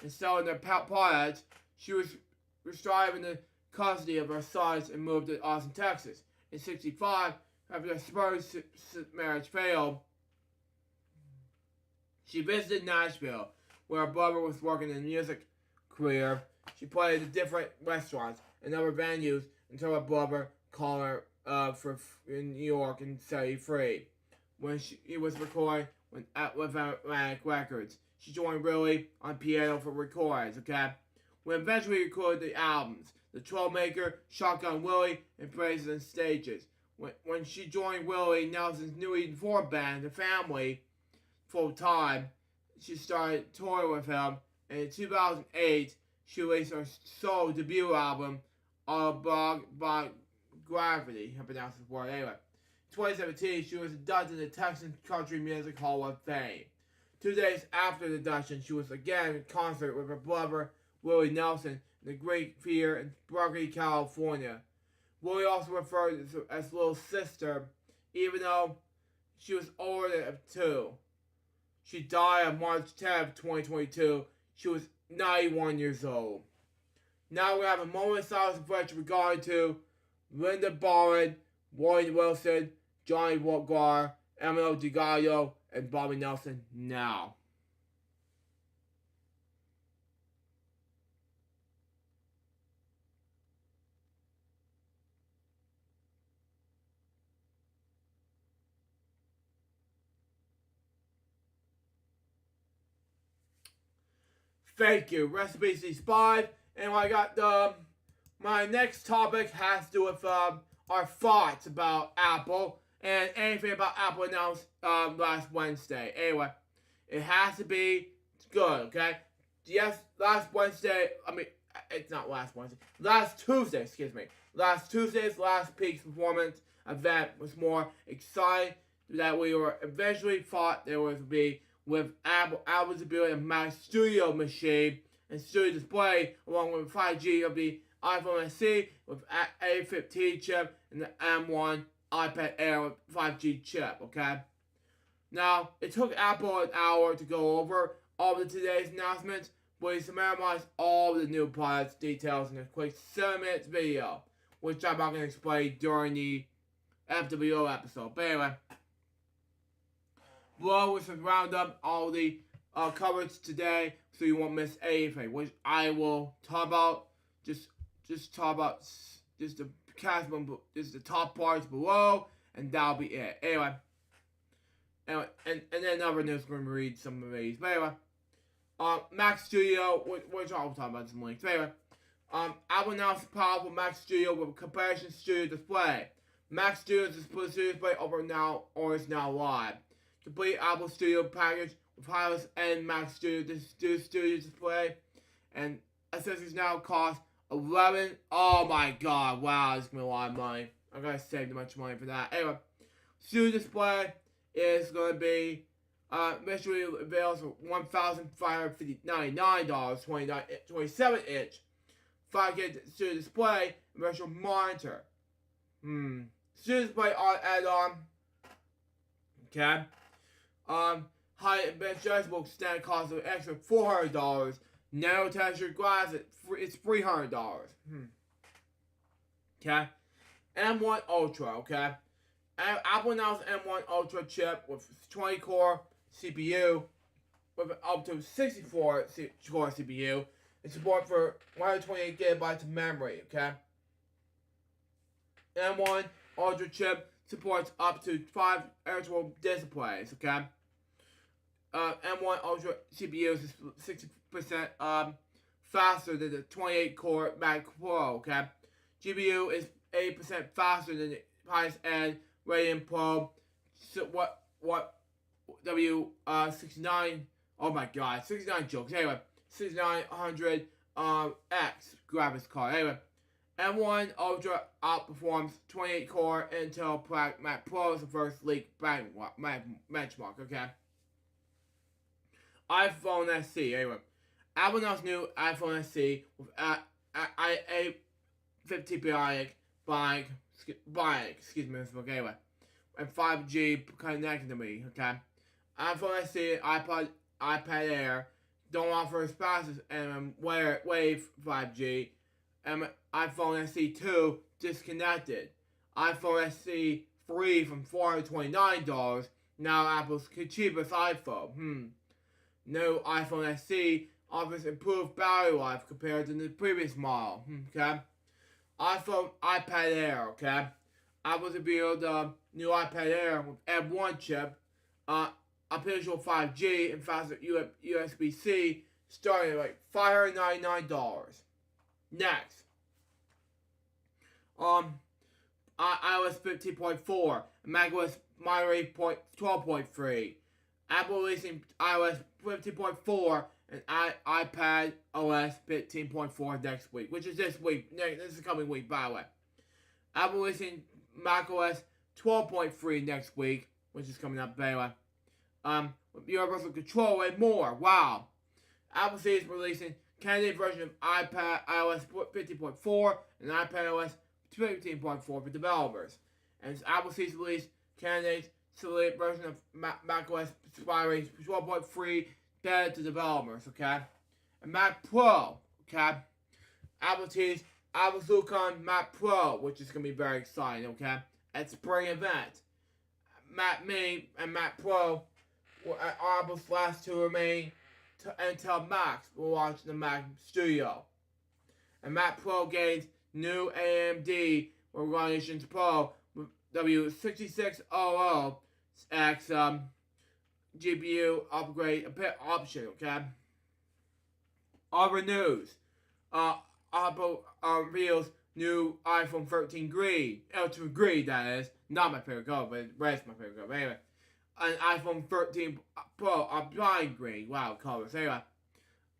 Speaker 2: and selling their products. She was restored in the custody of her sons and moved to Austin, Texas. In 1965, after the Spurs marriage failed, she visited Nashville, where her brother was working in a music career. She played at different restaurants and other venues until her brother called her in New York and set her free. When he was recording with Atlantic Records, she joined Willie on piano for recordings, okay? When eventually recorded the albums, The Troublemaker, Shotgun Willie, and Places and Stages. When she joined Willie Nelson's newly formed band, The Family, full time, she started touring with him, and in 2008, she released her solo debut album, Autobiography. I pronounce this word anyway. In 2017, she was inducted in the Texas Country Music Hall of Fame. 2 days after the induction, she was again in concert with her brother, Willie Nelson, in the Great Theater in Berkeley, California. Willie also referred to as little sister, even though she was older than 2. She died on March 10th, 2022. She was 91 years old. Now we have a moment of silence reflection regarding to Linda Barron, Warren Wilson, Johnny Gar, Emilio DiGallo, and Bobby Nelson now. Thank you. Recipe C5. And I got my next topic has to do with our thoughts about Apple and anything about Apple announced last Wednesday. Anyway, it has to be good, okay? Yes, last Wednesday, it's not last Wednesday. Last Tuesday, excuse me. Last Tuesday's last peak performance event was more exciting that we were eventually thought there would be with Apple's ability of Mac Studio machine and Studio Display along with 5G of the iPhone SE with A15 chip and the M1 iPad Air with 5G chip, okay? Now, it took Apple an hour to go over all of today's announcements, but we summarized all the new products details in a quick 7-minute video, which I'm not going to explain during the FWO episode. But anyway, below we should round up all the coverage today so you won't miss anything, which I will talk about. Just talk about just the just the top parts below, and that'll be it. Anyway, and then other news, we're gonna read some of these. But anyway, Mac Studio, which I'll talk about some links. But anyway, Apple announced powerful Mac Studio with comparison studio display. Mac Studio display is now live. Complete Apple Studio package with iOS and Mac Studio Studio display, and accessories now cost $11. Oh my god! Wow, it's gonna be a lot of money. I gotta save too much money for that. Anyway, Studio display is gonna be visually available for $1,599, 27-inch, 5K Studio display, and virtual monitor. Studio display add-on. Okay. Height and bench adjustable extended cost of an extra $400. Narrow texture glass, it's $300. Okay. M1 Ultra, okay. Apple announced M1 Ultra chip with 20-core CPU with up to 64-core CPU and support for 128 gigabytes of memory, okay. M1 Ultra chip supports up to 5 virtual displays, okay. M1 Ultra CPU is 60% faster than the 28-core Mac Pro, okay? GPU is 8% faster than the highest end Radeon Pro. So W69, oh my god, 69 jokes. Anyway, 6900 X graphics card. Anyway, M1 Ultra outperforms 28-core Intel Mac Pro as the first leaked benchmark, okay? iPhone SE, anyway. Apple announced new iPhone SE with A50 Bionic, anyway, and 5G connectivity, okay. iPhone SE and iPad Air don't offer as fast as Wave 5G, and iPhone SE 2 disconnected. iPhone SE 3 from $429, now Apple's cheapest iPhone. No iPhone SE offers improved battery life compared to the previous model, okay? iPad Air, okay? Apple revealed the new iPad Air with M1 chip, official 5G and faster USB-C, starting at like $599. Next, iOS 15.4 and macOS Monterey 12.3. Apple releasing iOS 15.4 and iPad OS 15.4 next week, which is this week. This is coming week, by the way. Apple releasing macOS 12.3 next week, which is coming up, anyway. With universal control and more. Wow. Apple is releasing candidate version of iOS 15.4 and iPad OS 15.4 for developers. And Apple sees release candidates select version of macOS 12.3 beta to developers, okay? And Mac Pro, okay? Apple teased Apple Silicon Mac Pro, which is going to be very exciting, okay? At spring event. Mac Mini and Mac Pro are Apple's last two remaining Intel Macs will launch the Mac Studio. And Mac Pro gains new AMD Ryzen Pro with W6600X GPU upgrade option, okay? Other news. Apple reveals new iPhone 13 green. Ultra green, that is. Not my favorite color, but red's my favorite color. Anyway, an iPhone 13 Pro, a blind green. Wow, colors. Anyway,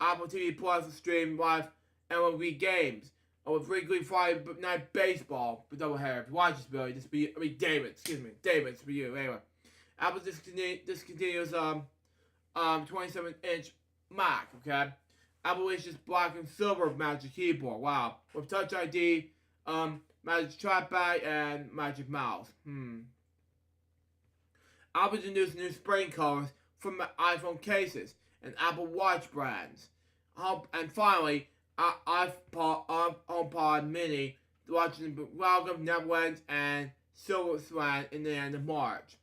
Speaker 2: Apple TV Plus will stream live MLB games. With weekly Friday night baseball for doubleheader. If you watch this video, David, it's for you. Anyway, Apple discontinues 27-inch Mac. Okay, Apple releases black and silver Magic Keyboard. Wow, with Touch ID, Magic Trackpad, and Magic Mouse. Apple introduced new spraying colors from iPhone cases and Apple Watch brands. And finally, HomePod Mini launching Welcome Netherlands and Silver Swan in the end of March.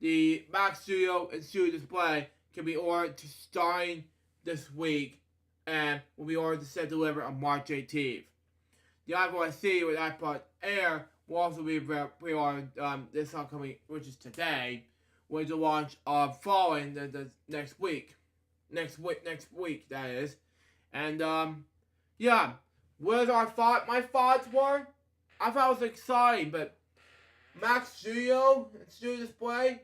Speaker 2: The Mac Studio and Studio Display can be ordered to starting this week and will be ordered to set delivered on March 18th. The iPod SE with iPod Air will also be pre-ordered this upcoming, which is today, with the launch of following the next week. Next week, that is. And, yeah. What is our thought? My thoughts were, I thought it was exciting, but Mac Studio and Studio Display,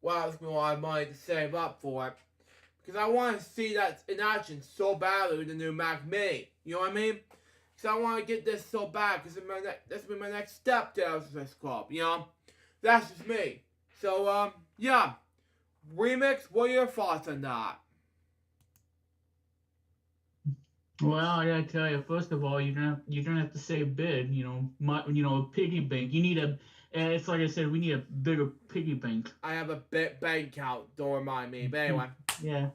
Speaker 2: wow, it's going to be a lot of money to save up for it. Because I want to see that in action so badly with the new Mac Mini. You know what I mean? Because I want to get this so bad, because this will be my next step to the Club, you know? That's just me. So, yeah. Remix, what are your thoughts on that?
Speaker 3: Well, I gotta tell you, first of all, you're gonna have to save big. A piggy bank. You need a. It's like I said, we need a bigger piggy bank.
Speaker 2: I have a bank account. Don't remind me. But anyway.
Speaker 3: Yeah.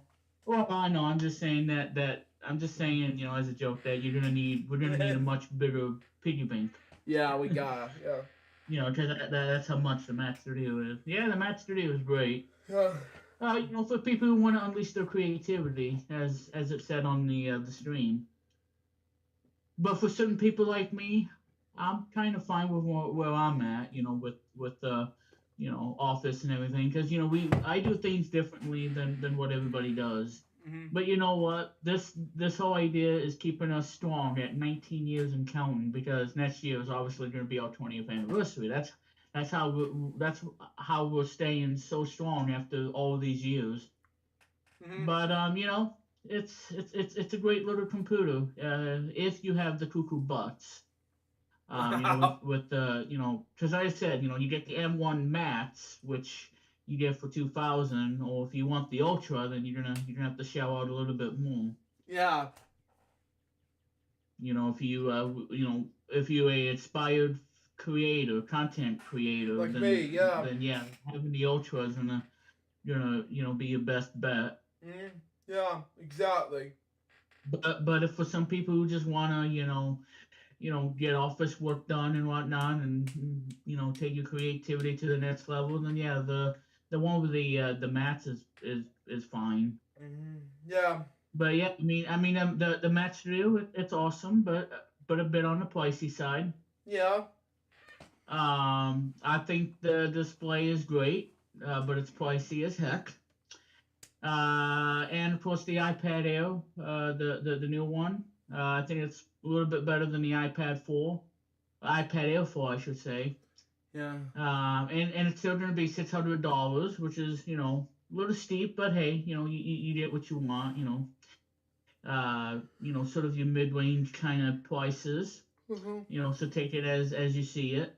Speaker 3: Well, I know. I'm just saying that. I'm just saying, as a joke, that we're gonna need a much bigger piggy bank.
Speaker 2: Yeah, we gotta. Yeah.
Speaker 3: Because that's how much the Mac Studio is. Yeah, the Mac Studio is great.
Speaker 2: Yeah.
Speaker 3: For people who want to unleash their creativity, as it said on the stream. But for certain people like me, I'm kind of fine with where I'm at, with Office and everything, because I do things differently than what everybody does.
Speaker 2: Mm-hmm.
Speaker 3: But you know what? This whole idea is keeping us strong at 19 years and counting, because next year is obviously going to be our 20th anniversary. That's how we're staying so strong after all these years.
Speaker 2: Mm-hmm.
Speaker 3: But it's a great little computer if you have the cuckoo butts. With because I said, you get the M1 Max, which you get for 2,000, or if you want the Ultra, then you're gonna have to shell out a little bit more.
Speaker 2: Yeah.
Speaker 3: If you're a inspired content creator,
Speaker 2: like
Speaker 3: then,
Speaker 2: me, yeah.
Speaker 3: Then yeah, having the Ultra is gonna be your best bet.
Speaker 2: Yeah, exactly.
Speaker 3: But if for some people who just wanna get office work done and whatnot, and take your creativity to the next level, then yeah, the one with the mats is fine.
Speaker 2: Yeah.
Speaker 3: But yeah, the Mac Studio, it's awesome, but a bit on the pricey side.
Speaker 2: Yeah.
Speaker 3: I think the display is great, but it's pricey as heck. And of course the iPad Air, the new one. I think it's a little bit better than the iPad Air 4, I should say.
Speaker 2: Yeah.
Speaker 3: And it's still going to be $600, which is a little steep, but hey, you get what you want. Sort of your mid-range kind of prices.
Speaker 2: Mm-hmm.
Speaker 3: So take it as you see it.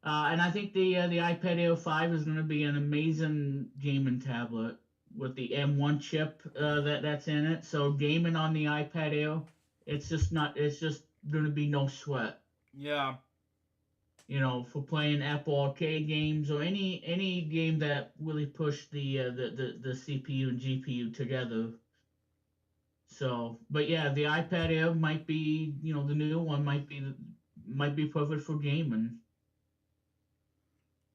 Speaker 3: And I think the iPad Air 5 is going to be an amazing gaming tablet with the M1 chip that's in it. So gaming on the iPad Air, it's just going to be no sweat.
Speaker 2: Yeah.
Speaker 3: For playing Apple Arcade games or any game that really push the CPU and GPU together. So, but yeah, the iPad Air might be, the new one might be perfect for gaming.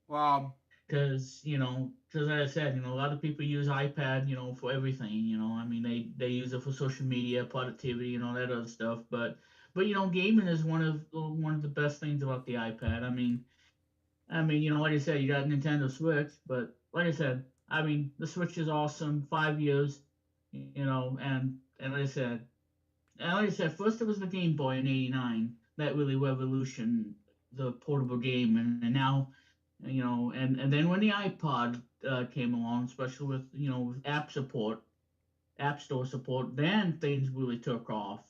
Speaker 2: Wow.
Speaker 3: Because as I said, a lot of people use iPad, for everything. They use it for social media, productivity, and all that other stuff. But gaming is one of the best things about the iPad. Like I said, you got Nintendo Switch, but like I said, the Switch is awesome. 5 years, and like I said, like I said, first it was the Game Boy in '89 that really revolutionized the portable game, and now, and then when the iPod came along, especially with app support, app store support, then things really took off.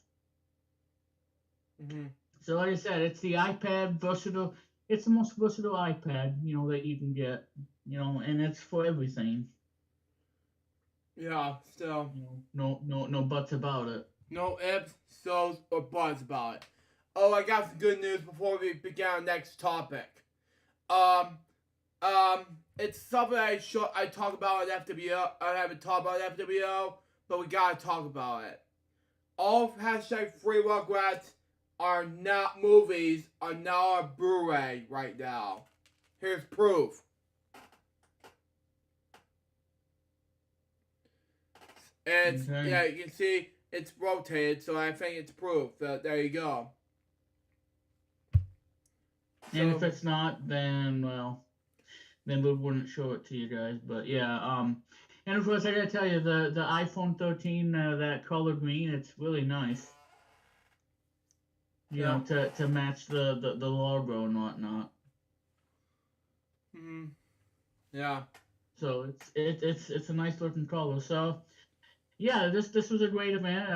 Speaker 2: Mm-hmm.
Speaker 3: So like I said, it's the iPad versatile. It's the most versatile iPad that you can get, and it's for everything.
Speaker 2: Yeah, still.
Speaker 3: No buts about it.
Speaker 2: No ifs, so's, or buts about it. Oh, I got some good news before we begin our next topic. Um, it's something I talk about at FWO. I haven't talked about at FWO, but we gotta talk about it. All hashtag free Rugrats are not movies are now on Blu-ray right now. Here's proof. And it's,
Speaker 3: Okay.
Speaker 2: yeah, you can see it's rotated, so I think it's proof. There you go.
Speaker 3: And if it's not, then then we wouldn't show it to you guys. But yeah, and of course I gotta tell you the iPhone 13 that color green, it's really nice. To match the logo and whatnot.
Speaker 2: Mm-hmm. Yeah.
Speaker 3: So it's a nice looking color. So yeah, this was a great event.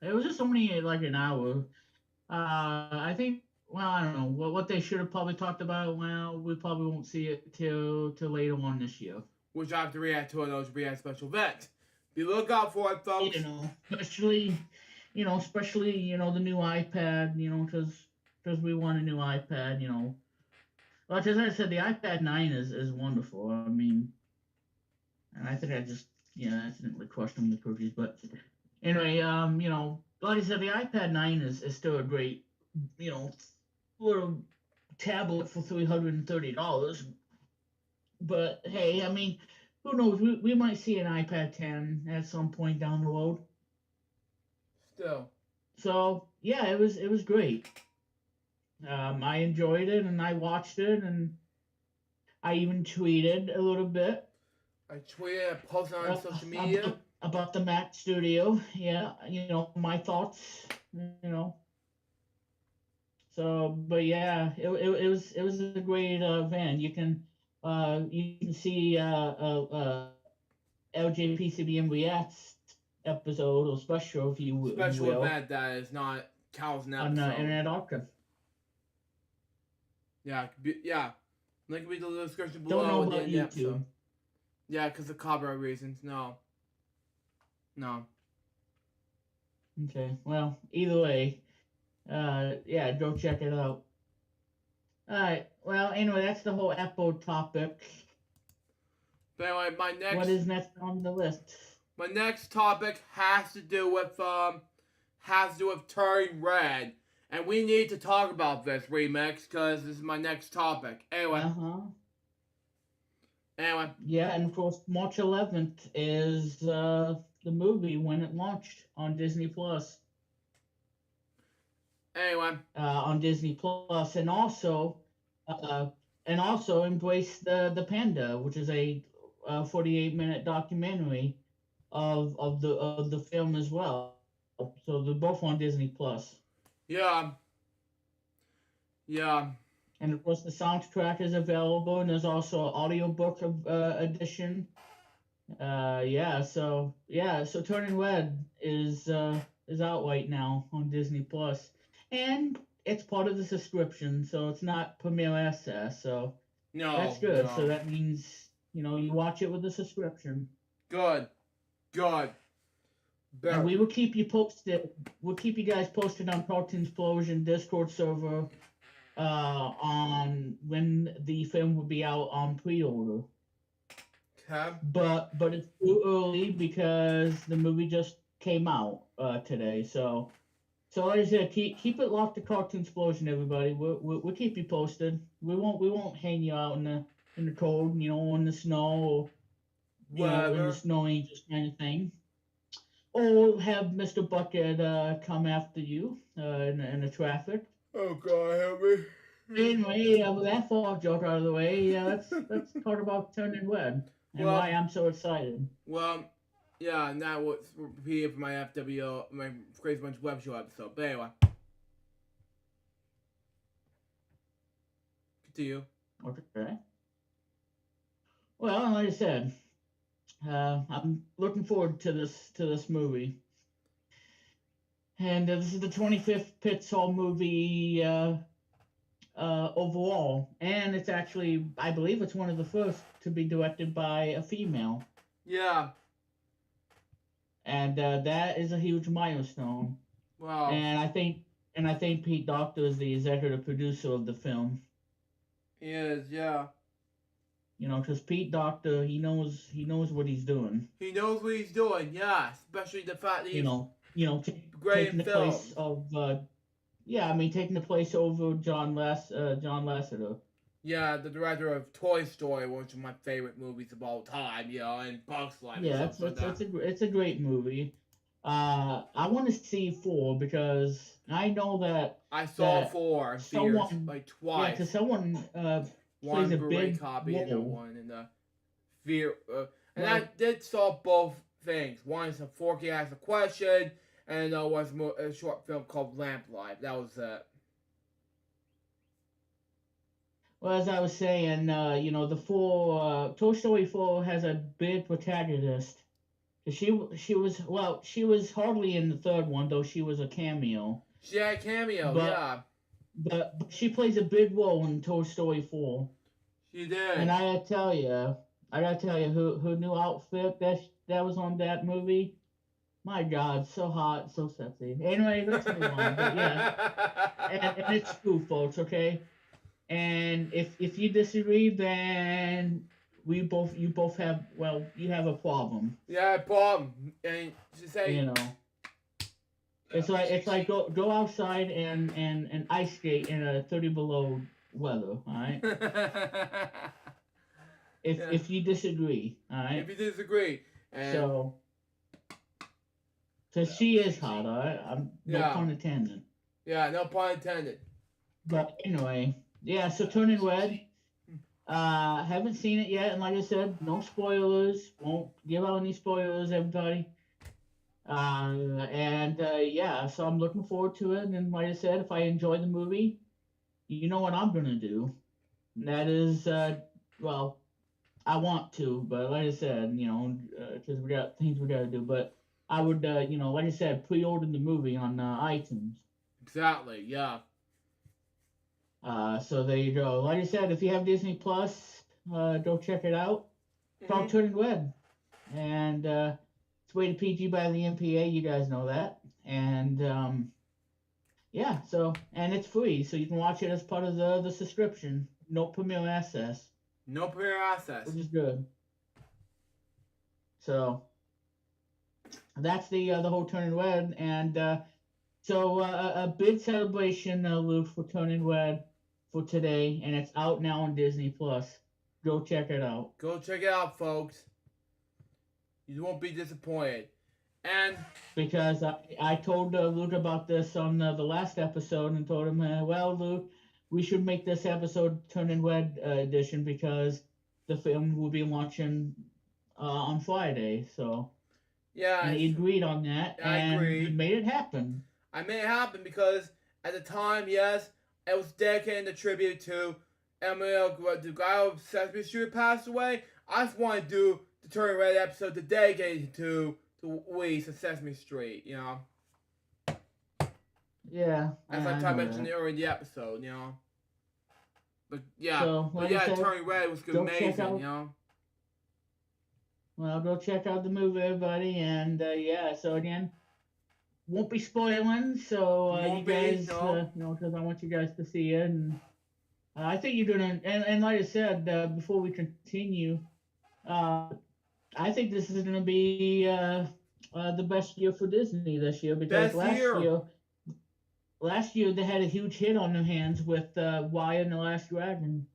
Speaker 3: It was just only like an hour. I think. Well, I don't know what they should have probably talked about. Well, we probably won't see it till later on this year.
Speaker 2: Which I have to react to on those React special events. Be lookout for it, folks.
Speaker 3: Especially the new iPad. Because we want a new iPad. Like as I said, the iPad 9 is wonderful. I mean, and I think I just accidentally crushed them with the cookies. But anyway, like I said, the iPad 9 is still a great little tablet for $330. But hey, I mean, who knows? We might see an iPad 10 at some point down the road.
Speaker 2: Still.
Speaker 3: So yeah, it was great. I enjoyed it and I watched it and I even tweeted a little bit.
Speaker 2: I tweeted, I posted on social media
Speaker 3: about the Mac Studio. Yeah, my thoughts. So, but yeah, it was a great event. You can see LJPCBM Reacts episode or special if you will.
Speaker 2: Special event that is not Cal's an episode.
Speaker 3: On Internet Archive.
Speaker 2: Yeah, link will be in the description below.
Speaker 3: Don't know about YouTube.
Speaker 2: Episode. Yeah, because of copyright reasons. No.
Speaker 3: Okay. Well, either way. Yeah, go check it out. Alright, well, anyway, that's the whole Apple topic.
Speaker 2: But anyway,
Speaker 3: what is next on the list?
Speaker 2: My next topic has to do with Turning Red. And we need to talk about this remix, because this is my next topic. Anyway. Anyway.
Speaker 3: Yeah, and of course, March 11th is the movie when it launched on Disney Plus.
Speaker 2: Anyway.
Speaker 3: On Disney Plus, and also Embrace the Panda, which is a 48-minute documentary of the film as well. So they're both on Disney Plus.
Speaker 2: Yeah.
Speaker 3: And of course, the soundtrack is available, and there's also an audiobook edition. So Turning Red is out right now on Disney Plus, and it's part of the subscription, so it's not Premier Access. So that's good.
Speaker 2: No.
Speaker 3: So that means you watch it with a subscription.
Speaker 2: Good.
Speaker 3: And we will keep you posted. We'll keep you guys posted on Cartoon Explosion Discord server on when the film will be out on pre-order.
Speaker 2: Okay.
Speaker 3: But it's too early because the movie just came out today. So like I said, keep it locked to Cartoon Explosion, everybody. We'll keep you posted. We won't hang you out in the cold, in the snow, or in the snow angels kind of thing. Or have Mr. Bucket come after you in the traffic.
Speaker 2: Oh God, help me.
Speaker 3: Anyway, with that thought joke out of the way, let's talk about Turning Red and why I'm so excited.
Speaker 2: Well, Yeah, and that was repeated for my FWO, my Crazy Bunch web show episode. But anyway. Continue.
Speaker 3: Okay. Well, like I said, I'm looking forward to this movie. And this is the 25th Pixar movie overall, and it's actually, I believe, it's one of the first to be directed by a female.
Speaker 2: Yeah.
Speaker 3: And that is a huge milestone.
Speaker 2: Wow.
Speaker 3: And I think Pete Docter is the executive producer of the film.
Speaker 2: He is, yeah.
Speaker 3: You know, because Pete Docter, he knows what he's doing.
Speaker 2: He knows what he's doing, yeah. Especially the fact that he's
Speaker 3: great taking the place of, taking the place over John Lasseter.
Speaker 2: Yeah, the director of Toy Story, which is my favorite movies of all time, and Bugs Life.
Speaker 3: Yeah, it's a great movie. I want to see 4 because I know that
Speaker 2: I saw 4 in theaters, like twice.
Speaker 3: Yeah, because someone
Speaker 2: one
Speaker 3: plays a
Speaker 2: Blu-ray
Speaker 3: big
Speaker 2: copy
Speaker 3: role.
Speaker 2: and one in the theater. And I did saw both things. One is a Forky Asked a Question, and there was a short film called Lamplight. That was it.
Speaker 3: Well, as I was saying, the Toy Story 4 has a big protagonist. She was hardly in the third one, though she was a cameo.
Speaker 2: She had a cameo, yeah.
Speaker 3: But she plays a big role in Toy Story 4.
Speaker 2: She did.
Speaker 3: And I gotta tell you, her new outfit that was on that movie, my God, so hot, so sexy. Anyway, let's move on. But yeah, and it's true, folks. Okay. And if you disagree, then you both have a problem.
Speaker 2: Yeah, a problem. And to say,
Speaker 3: it's like go outside and ice skate in a 30 below weather. All right. If you disagree, all right.
Speaker 2: If you disagree, and
Speaker 3: so she is hot, all right. No pun intended.
Speaker 2: Yeah, no pun intended.
Speaker 3: But anyway. Yeah, so Turning Red. Haven't seen it yet, and like I said, no spoilers. Won't give out any spoilers, everybody. So I'm looking forward to it. And like I said, if I enjoy the movie, you know what I'm gonna do. And that is, I want to, but like I said, because we got things we gotta do. But I would, like I said, pre-order the movie on iTunes.
Speaker 2: Exactly. Yeah.
Speaker 3: So there you go. Like I said, if you have Disney Plus, go check it out. It's called Turning Red. And it's rated PG by the MPA. You guys know that. And and it's free, so you can watch it as part of the subscription. No premium access.
Speaker 2: No premium access.
Speaker 3: Which is good. So that's the whole Turning Red. And so a big celebration, Luke, for Turning Red for today, and it's out now on Disney Plus. Go check it out.
Speaker 2: Go check it out, folks. You won't be disappointed. And
Speaker 3: because I told Luke about this on the last episode and told him, Luke, we should make this episode Turning Red edition because the film will be launching on Friday. So and he agreed on that, and he made it happen.
Speaker 2: I made it happen because at the time, yes, it was dedicated a tribute to Emilio, the guy who Sesame Street passed away. I just want to do the Turning Red episode dedicated to Louise and Sesame Street,
Speaker 3: Yeah.
Speaker 2: As I mentioned earlier in the episode, But yeah, Turning Red was amazing,
Speaker 3: Well, go check out the movie, everybody, and so again, won't be spoiling, so you guys, because I want you guys to see it, and I think you're gonna, and like I said, before we continue, I think this is gonna be the best year for Disney this year because last year they had a huge hit on their hands with Raya and the Last Dragon.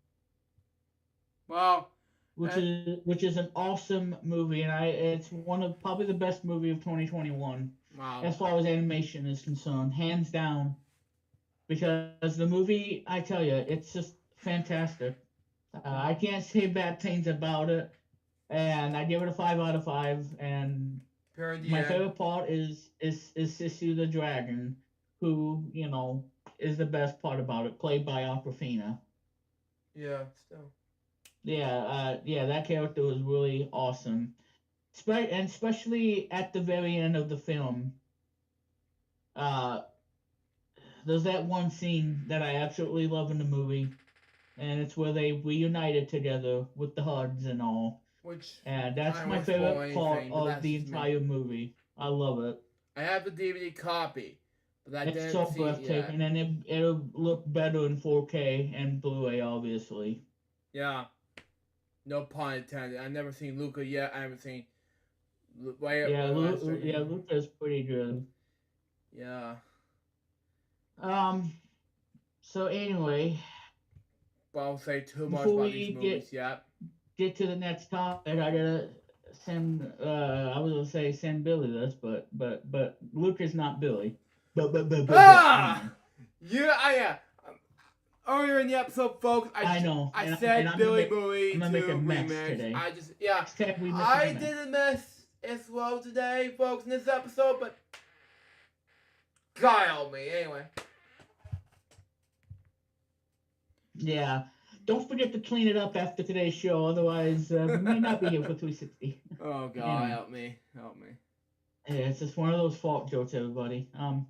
Speaker 2: Wow.
Speaker 3: Which is an awesome movie, and it's one of probably the best movie of 2021.
Speaker 2: Wow.
Speaker 3: As far as animation is concerned, hands down. Because the movie, I tell you, it's just fantastic. I can't say bad things about it, and I give it a 5 out of 5. And My favorite part is Sissy the Dragon, who, you know, is the best part about it, played by Aquafina.
Speaker 2: Yeah, still.
Speaker 3: Yeah, that character was really awesome. And especially at the very end of the film, uh, there's that one scene that I absolutely love in the movie, and it's where they reunited together with the hugs and all.
Speaker 2: Which
Speaker 3: And
Speaker 2: I
Speaker 3: that's
Speaker 2: don't
Speaker 3: my
Speaker 2: want to spoil
Speaker 3: favorite part
Speaker 2: anything, but
Speaker 3: of
Speaker 2: that's
Speaker 3: the
Speaker 2: just me.
Speaker 3: entire movie. I love it.
Speaker 2: I have the DVD copy, but I
Speaker 3: It's
Speaker 2: didn't
Speaker 3: so
Speaker 2: see it yet.
Speaker 3: breathtaking, and it'll look better in 4K and Blu-ray, obviously.
Speaker 2: Yeah. No pun intended. I've never seen Luca yet. I haven't seen.
Speaker 3: Luke is pretty good.
Speaker 2: Yeah.
Speaker 3: So anyway,
Speaker 2: But I'll say too much
Speaker 3: before
Speaker 2: about
Speaker 3: we
Speaker 2: these movies yet.
Speaker 3: get to the next topic, I gotta send. I was gonna say send Billy this, but Luke is not Billy.
Speaker 2: Ah! Yeah. Earlier in the episode, folks, I
Speaker 3: know.
Speaker 2: I said Billy movie
Speaker 3: I'm gonna make a
Speaker 2: to
Speaker 3: mess
Speaker 2: remix.
Speaker 3: today.
Speaker 2: I did a mess as well today, folks, in this episode, but God help me. Anyway.
Speaker 3: Yeah. Don't forget to clean it up after today's show, otherwise we may not be here for 360.
Speaker 2: Oh God, help me.
Speaker 3: Yeah, it's just one of those fault jokes, everybody.
Speaker 2: I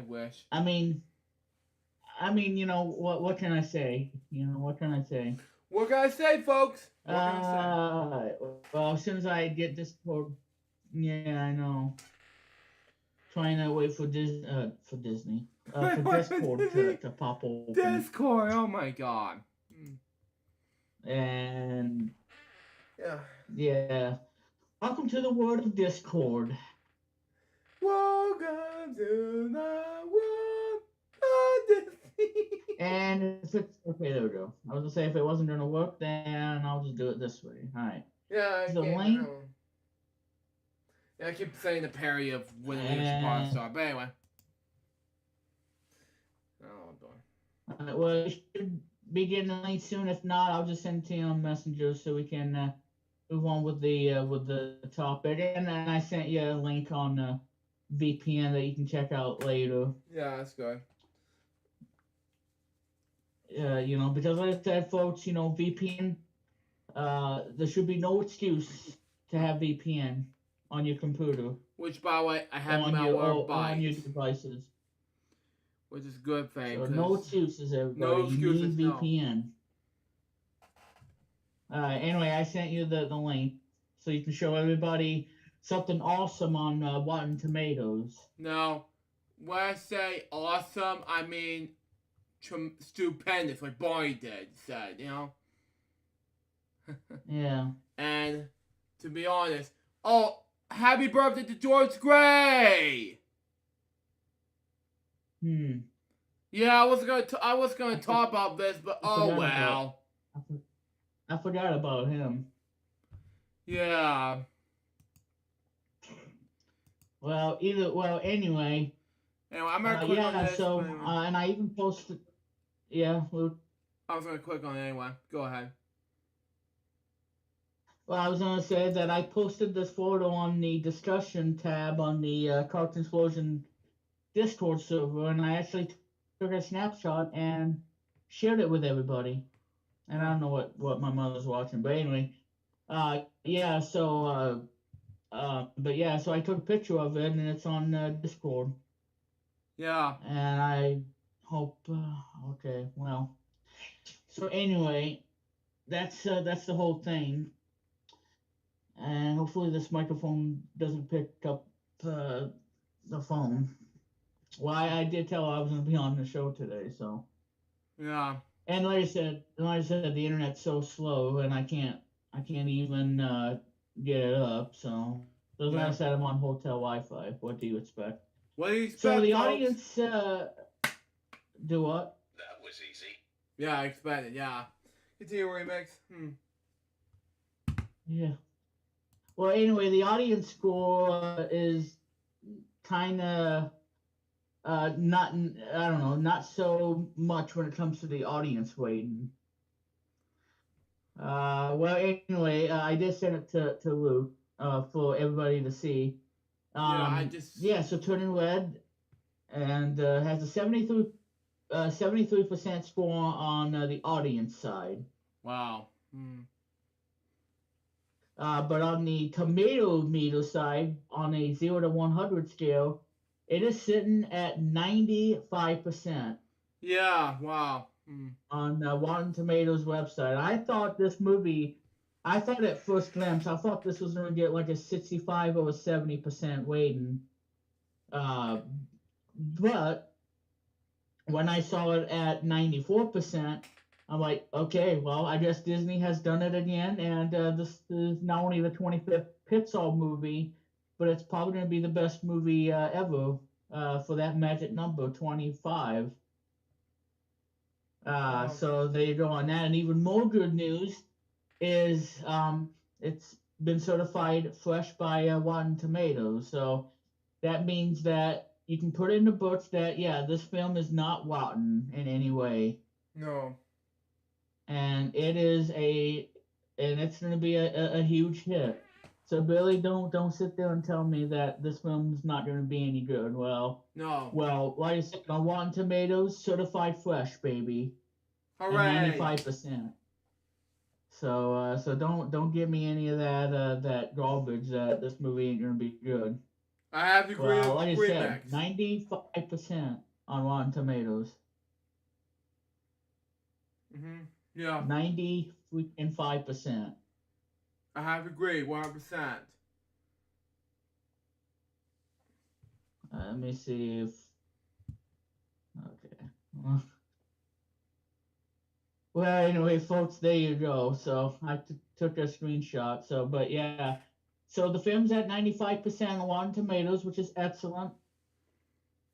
Speaker 2: wish.
Speaker 3: I mean, you know, what can I say? What can I say?
Speaker 2: What can I say, folks?
Speaker 3: Well, as soon as I get Discord, yeah, I know. Trying to wait for Disney, for Discord to pop open.
Speaker 2: Discord, oh my God.
Speaker 3: And
Speaker 2: yeah.
Speaker 3: Welcome to the world of Discord.
Speaker 2: Welcome to the world of Disney.
Speaker 3: And if it's okay, there we go. I was gonna say if it wasn't gonna work, then I'll just do it this way. All right.
Speaker 2: Yeah.
Speaker 3: The link.
Speaker 2: Yeah, I keep saying the parody of when we used to but anyway.
Speaker 3: Well, it should be getting a link soon. If not, I'll just send it to you on Messenger so we can move on with the topic. And then I sent you a link on VPN that you can check out later.
Speaker 2: Yeah, that's good.
Speaker 3: Because like I said, folks, VPN. There should be no excuse to have VPN on your computer.
Speaker 2: Which, by the way, I have
Speaker 3: on your devices.
Speaker 2: Which is a good thing.
Speaker 3: So no excuses, everybody.
Speaker 2: No excuses.
Speaker 3: You need VPN. Anyway, I sent you the link so you can show everybody something awesome on Rotten Tomatoes.
Speaker 2: No, when I say awesome, I mean stupendous, like Barney said,
Speaker 3: Yeah.
Speaker 2: And to be honest, happy birthday to George Gray! Yeah, I was gonna talk about this, but well.
Speaker 3: I forgot about him.
Speaker 2: Yeah.
Speaker 3: Well, anyway.
Speaker 2: Anyway, I'm gonna click on this.
Speaker 3: And I even posted. Yeah, Luke.
Speaker 2: I was gonna click on it anyway. Go ahead.
Speaker 3: Well, I was gonna say that I posted this photo on the discussion tab on the Cartoon Explosion Discord server, and I actually took a snapshot and shared it with everybody. And I don't know what my mother's watching, but anyway, so I took a picture of it, and it's on Discord.
Speaker 2: Yeah.
Speaker 3: And I hope. Okay, well. So anyway, that's the whole thing. And hopefully this microphone doesn't pick up the phone. Well, I did tell her I was going to be on the show today, so.
Speaker 2: Yeah.
Speaker 3: And like I said, the internet's so slow, and I can't even get it up. So, as I said, I'm on hotel Wi-Fi. What do you expect?
Speaker 2: What do you expect?
Speaker 3: So the audience, do what?
Speaker 4: That was easy.
Speaker 2: Yeah, I expected. Yeah. Continue remix.
Speaker 3: Yeah. Well, anyway, the audience score is kind of not so much when it comes to the audience rating. Well, anyway, I did send it to Luke, for everybody to see.
Speaker 2: Yeah, I just.
Speaker 3: Yeah, so Turning Red and has a 73% score on the audience side.
Speaker 2: Wow. Hmm.
Speaker 3: But on the tomato meter side, on a 0 to 100 scale, it is sitting at 95%
Speaker 2: Yeah, wow. Hmm.
Speaker 3: on Rotten Tomatoes website. I thought at first glance, I thought this was going to get like a 65 or a 70% rating. Uh, but when I saw it at 94%, I'm like, okay, well, I guess Disney has done it again, and this is not only the 25th Pixar movie, but it's probably going to be the best movie ever for that magic number, 25.
Speaker 2: Wow.
Speaker 3: So there you go on that. And even more good news is it's been certified fresh by Rotten Tomatoes. So that means that you can put in the books that, yeah, this film is not rotten in any way.
Speaker 2: No.
Speaker 3: And it's going to be a huge hit. So Billy, don't sit there and tell me that this film's not going to be any good.
Speaker 2: No.
Speaker 3: Like I said, on Rotten Tomatoes, certified fresh, baby, and
Speaker 2: Hooray!
Speaker 3: 95%. So don't give me any of that garbage that this movie ain't gonna be good.
Speaker 2: I have to
Speaker 3: Well, like I
Speaker 2: agree,
Speaker 3: said,
Speaker 2: Max.
Speaker 3: 95% on Rotten Tomatoes.
Speaker 2: Yeah.
Speaker 3: 95%.
Speaker 2: I have to agree, 100%.
Speaker 3: Let me see if okay. Well, anyway, folks, there you go. So I took a screenshot. So, but yeah, so the film's at 95% on Rotten Tomatoes, which is excellent,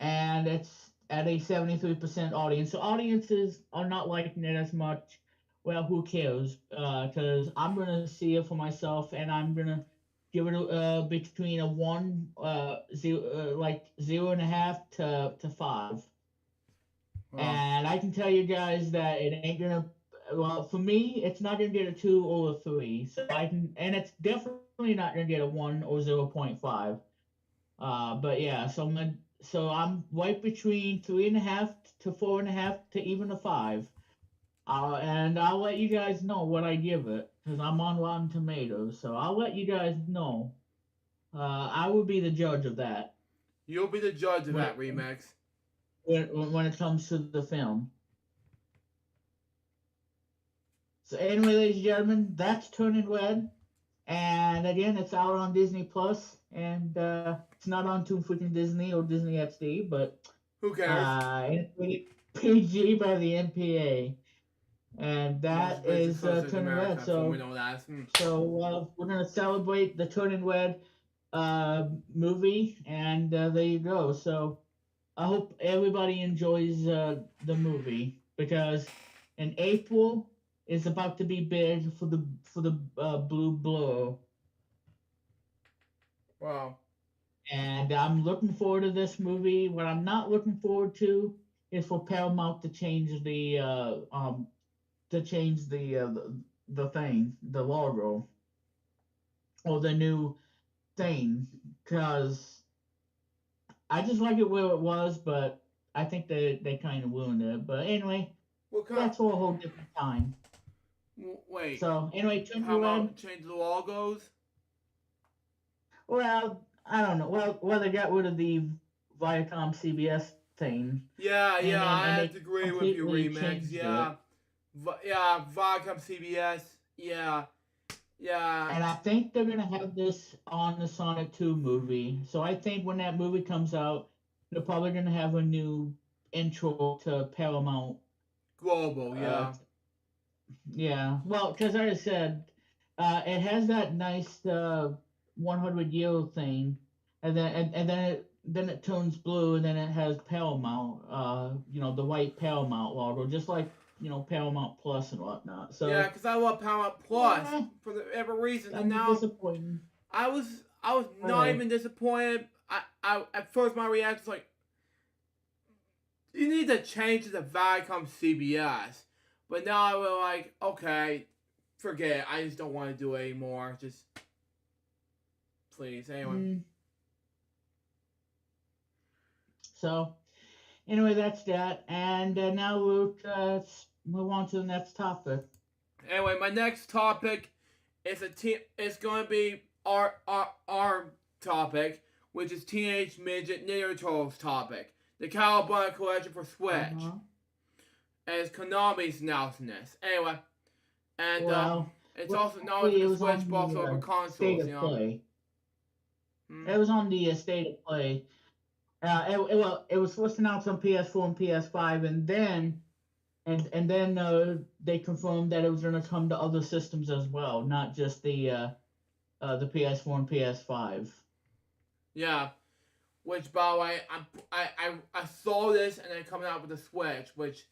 Speaker 3: and it's at a 73% audience. So audiences are not liking it as much. Well, who cares? Because I'm gonna see it for myself, and I'm gonna give it between a one, like 0.5 to 5.
Speaker 2: Wow.
Speaker 3: And I can tell you guys that it ain't gonna. Well, for me, it's not gonna get a 2 or a 3. So I can, and it's definitely not gonna get a 1 or 0.5. But yeah, so I'm right between 3.5 to 4.5 to even a 5. And I'll let you guys know what I give it because I'm on Rotten Tomatoes. So I'll let you guys know. I will be the judge of that
Speaker 2: You'll be the judge of
Speaker 3: when
Speaker 2: that
Speaker 3: it
Speaker 2: remix.
Speaker 3: when it comes to the film. So anyway, ladies and gentlemen, that's Turning Red, and again, it's out on Disney Plus, and it's not on Toon Freaking Disney or Disney XD, but
Speaker 2: Who cares?
Speaker 3: it's rated PG by the MPA, and
Speaker 2: Most
Speaker 3: that
Speaker 2: racist
Speaker 3: is
Speaker 2: countries in
Speaker 3: Turning Red.
Speaker 2: America, so we
Speaker 3: So
Speaker 2: know that.
Speaker 3: we're gonna celebrate the Turning Red movie, and there you go. So I hope everybody enjoys the movie because in April is about to be big for the Blue Blur,
Speaker 2: Wow.
Speaker 3: and I'm looking forward to this movie. What I'm not looking forward to is for Paramount to change the thing, the logo or the new thing, because I just like it where it was, but I think they kind of ruined it. But anyway,
Speaker 2: What kind?
Speaker 3: that's for a whole different time.
Speaker 2: Wait.
Speaker 3: So anyway, Turning
Speaker 2: How
Speaker 3: Red.
Speaker 2: about change the logos?
Speaker 3: Well, I don't know. Well, they got rid of the Viacom CBS thing,
Speaker 2: Yeah,
Speaker 3: and
Speaker 2: yeah,
Speaker 3: then
Speaker 2: I
Speaker 3: and
Speaker 2: have
Speaker 3: they
Speaker 2: to agree with you,
Speaker 3: completely
Speaker 2: remix.
Speaker 3: changed it.
Speaker 2: Yeah, yeah, Viacom CBS. Yeah, yeah.
Speaker 3: And I think they're gonna have this on the Sonic 2 movie. So I think when that movie comes out, they're probably gonna have a new intro to Paramount.
Speaker 2: Global.
Speaker 3: Uh,
Speaker 2: Yeah.
Speaker 3: yeah. Well, because like I said, it has that nice 100-year thing, and then it turns blue, and then it has Paramount. The white Paramount logo, just like Paramount Plus and whatnot.
Speaker 2: Yeah,
Speaker 3: So
Speaker 2: because I love Paramount Plus
Speaker 3: yeah,
Speaker 2: for whatever reason, and
Speaker 3: kind of
Speaker 2: now
Speaker 3: disappointing.
Speaker 2: I was not
Speaker 3: Hey,
Speaker 2: even disappointed. I at first my reaction was like, you need to change it to Viacom CBS, but now I was like, okay, forget it. I just don't want to do it anymore. Just please. Anyway.
Speaker 3: So, anyway, that's that. And now, Luke, let's move on to the next topic.
Speaker 2: Anyway, my next topic is It's going to be our topic, which is Teenage Midget Ninja Turtles topic. The Cowabunga Collection for Switch. And it's Konami's announcing this. Anyway, and it's also not only for the Switch, but also for consoles. You know.
Speaker 3: Play. It was on the State of Play. It was first announced on PS4 and PS5, and then they confirmed that it was going to come to other systems as well, not just the PS4 and PS5.
Speaker 2: Yeah, which by the way, I saw this and then coming out with the Switch, which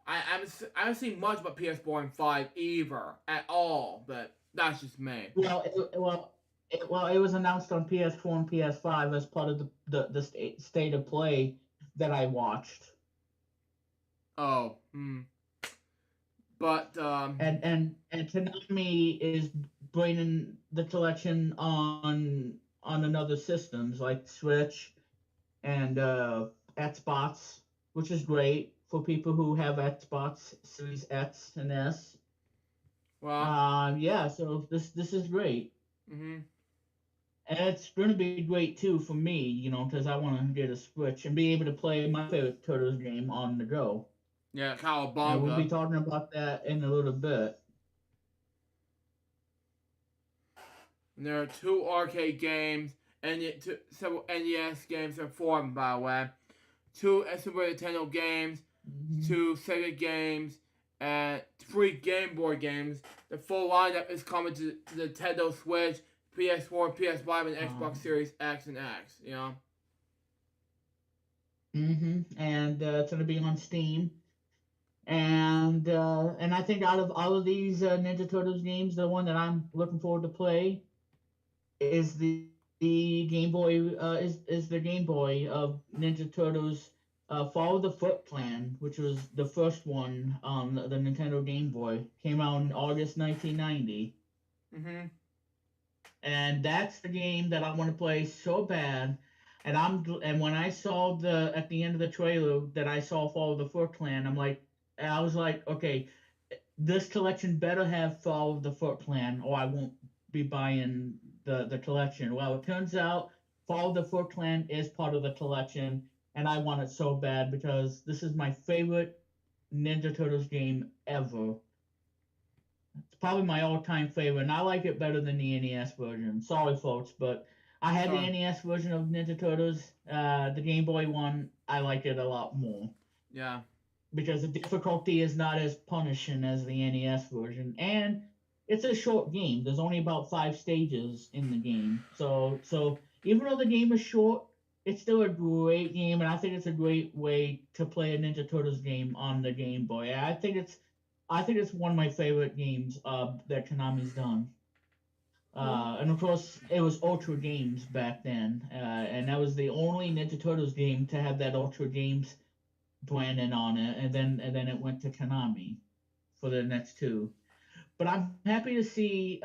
Speaker 2: I haven't seen much about PS4 and 5 either at all, but that's just me.
Speaker 3: It was announced on PS4 and PS5 as part of the State of Play that I watched.
Speaker 2: Oh, But
Speaker 3: and Konami is bringing the collection on another systems like Switch and Xbox, which is great for people who have Xbox Series X and S.
Speaker 2: Wow.
Speaker 3: Yeah, so this is great. And it's going to be great too for me, because I want to get a Switch and be able to play my favorite Turtles game on the go.
Speaker 2: Yeah, Cowabunga.
Speaker 3: And we'll be talking about that in a little bit.
Speaker 2: And there are 2 arcade games and several NES games are formed, by the way. 2 Super Nintendo games, 2 Sega games, and 3 Game Boy games. The full lineup is coming to the Nintendo Switch, PS4, PS5, and Xbox Series X and X, you know?
Speaker 3: And it's going to be on Steam. And I think out of all of these Ninja Turtles games, the one that I'm looking forward to play is the Game Boy is the Game Boy of Ninja Turtles Follow the Foot Clan, which was the first one on the Nintendo Game Boy. Came out in August 1990. And that's the game that I want to play so bad. And when I saw at the end of the trailer that I saw Follow the Foot Clan, I was like, okay, this collection better have Follow the Foot Clan, or I won't be buying the collection. Well, it turns out Follow the Foot Clan is part of the collection, and I want it so bad because this is my favorite Ninja Turtles game ever. It's probably my all-time favorite, and I like it better than the NES version. Sorry, folks, but I had the NES version of Ninja Turtles. The Game Boy one, I like it a lot more.
Speaker 2: Yeah. Because
Speaker 3: the difficulty is not as punishing as the NES version, and it's a short game. There's only about 5 stages in the game, so even though the game is short, it's still a great game, and I think it's a great way to play a Ninja Turtles game on the Game Boy. I think it's one of my favorite games that Konami's done. And of course, it was Ultra Games back then, and that was the only Ninja Turtles game to have that Ultra Games branding on it, and then it went to Konami for the next 2. But I'm happy to see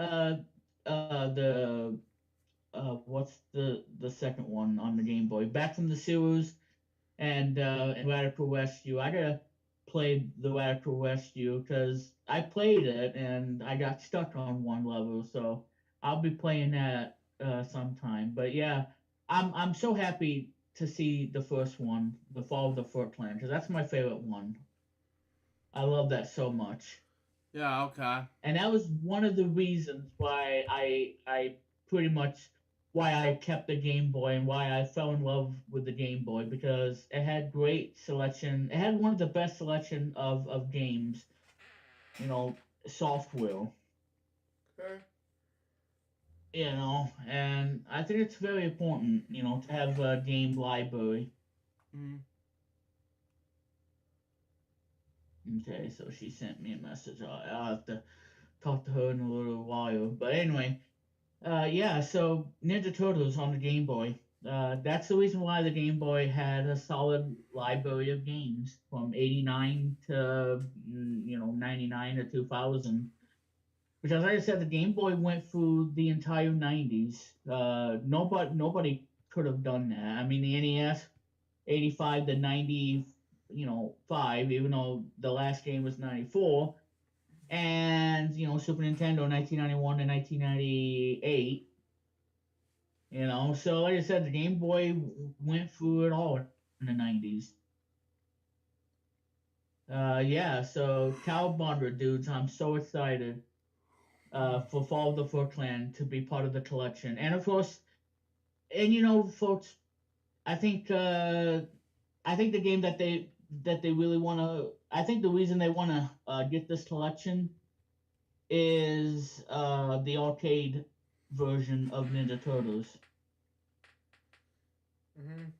Speaker 3: what's the second one on the Game Boy? Back from the Sewers and Radical Rescue. I gotta play the Radical Rescue because I played it and I got stuck on one level, so I'll be playing that sometime. But yeah, I'm so happy to see the first one, the Fall of the Foot Clan, because that's my favorite one. I love that so much.
Speaker 2: Yeah, okay.
Speaker 3: And that was one of the reasons why I pretty much why I kept the Game Boy and why I fell in love with the Game Boy, because it had great selection. It had one of the best selection of games, software.
Speaker 2: Okay.
Speaker 3: And I think it's very important, to have a game library. Okay, so she sent me a message. I'll have to talk to her in a little while. But anyway, yeah, so Ninja Turtles on the Game Boy. That's the reason why the Game Boy had a solid library of games from 89 to, 99 or 2000. Because, like I said, the Game Boy went through the entire '90s. Nobody could have done that. I mean, the NES, '85 to '90, 5, even though the last game was '94, and Super Nintendo 1991 to 1998. So like I said, the Game Boy went through it all in the '90s. Yeah, so Cowabunga dudes, I'm so excited for Fall of the Foot Clan to be part of the collection, and of course, and folks, I think I think the game that they really want to, I think the reason they want to get this collection is the arcade version of Ninja Turtles.
Speaker 2: Mm-hmm.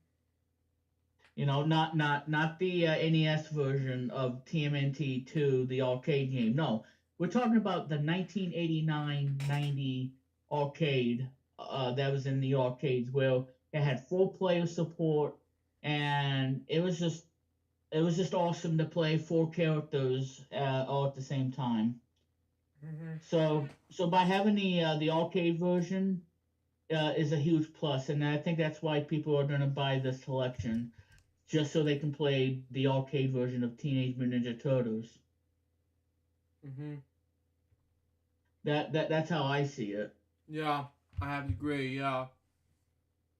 Speaker 3: Not the NES version of TMNT 2, the arcade game. No, we're talking about the 1989-90 arcade that was in the arcades where it had full-player support, and it was just awesome to play four characters all at the same time.
Speaker 2: Mm-hmm.
Speaker 3: So by having the arcade version is a huge plus, and I think that's why people are going to buy this collection, just so they can play the arcade version of Teenage Mutant Ninja Turtles.
Speaker 2: Mm-hmm.
Speaker 3: That's how I see it.
Speaker 2: Yeah, I have to agree. Yeah.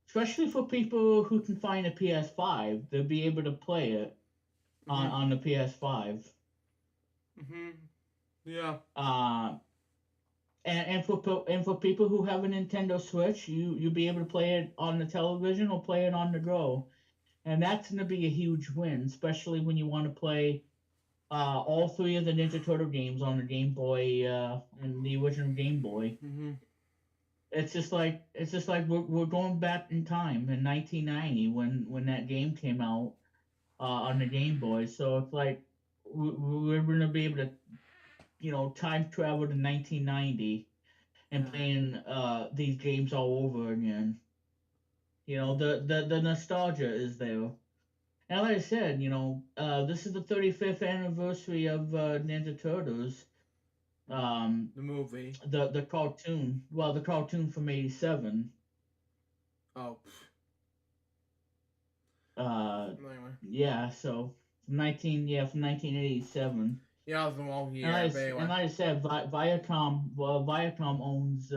Speaker 3: Especially for people who can find a PS5, they'll be able to play it on the PS5.
Speaker 2: Mm-hmm. Yeah.
Speaker 3: And for people who have a Nintendo Switch, you'll be able to play it on the television or play it on the go, and that's going to be a huge win, especially when you want to play all three of the Ninja Turtle games on the Game Boy and the original Game Boy.
Speaker 2: Mm-hmm.
Speaker 3: It's just like we're going back in time in 1990 when that game came out on the Game Boy. So it's like we're going to be able to time travel to 1990 and playing these games all over again. The nostalgia is there. And like I said, this is the 35th anniversary of Ninja Turtles.
Speaker 2: The movie.
Speaker 3: The cartoon. Well, the cartoon from '87.
Speaker 2: Oh.
Speaker 3: Anyway. Yeah. So from 1987.
Speaker 2: Yeah, I was the wrong year.
Speaker 3: And like I said, Viacom owns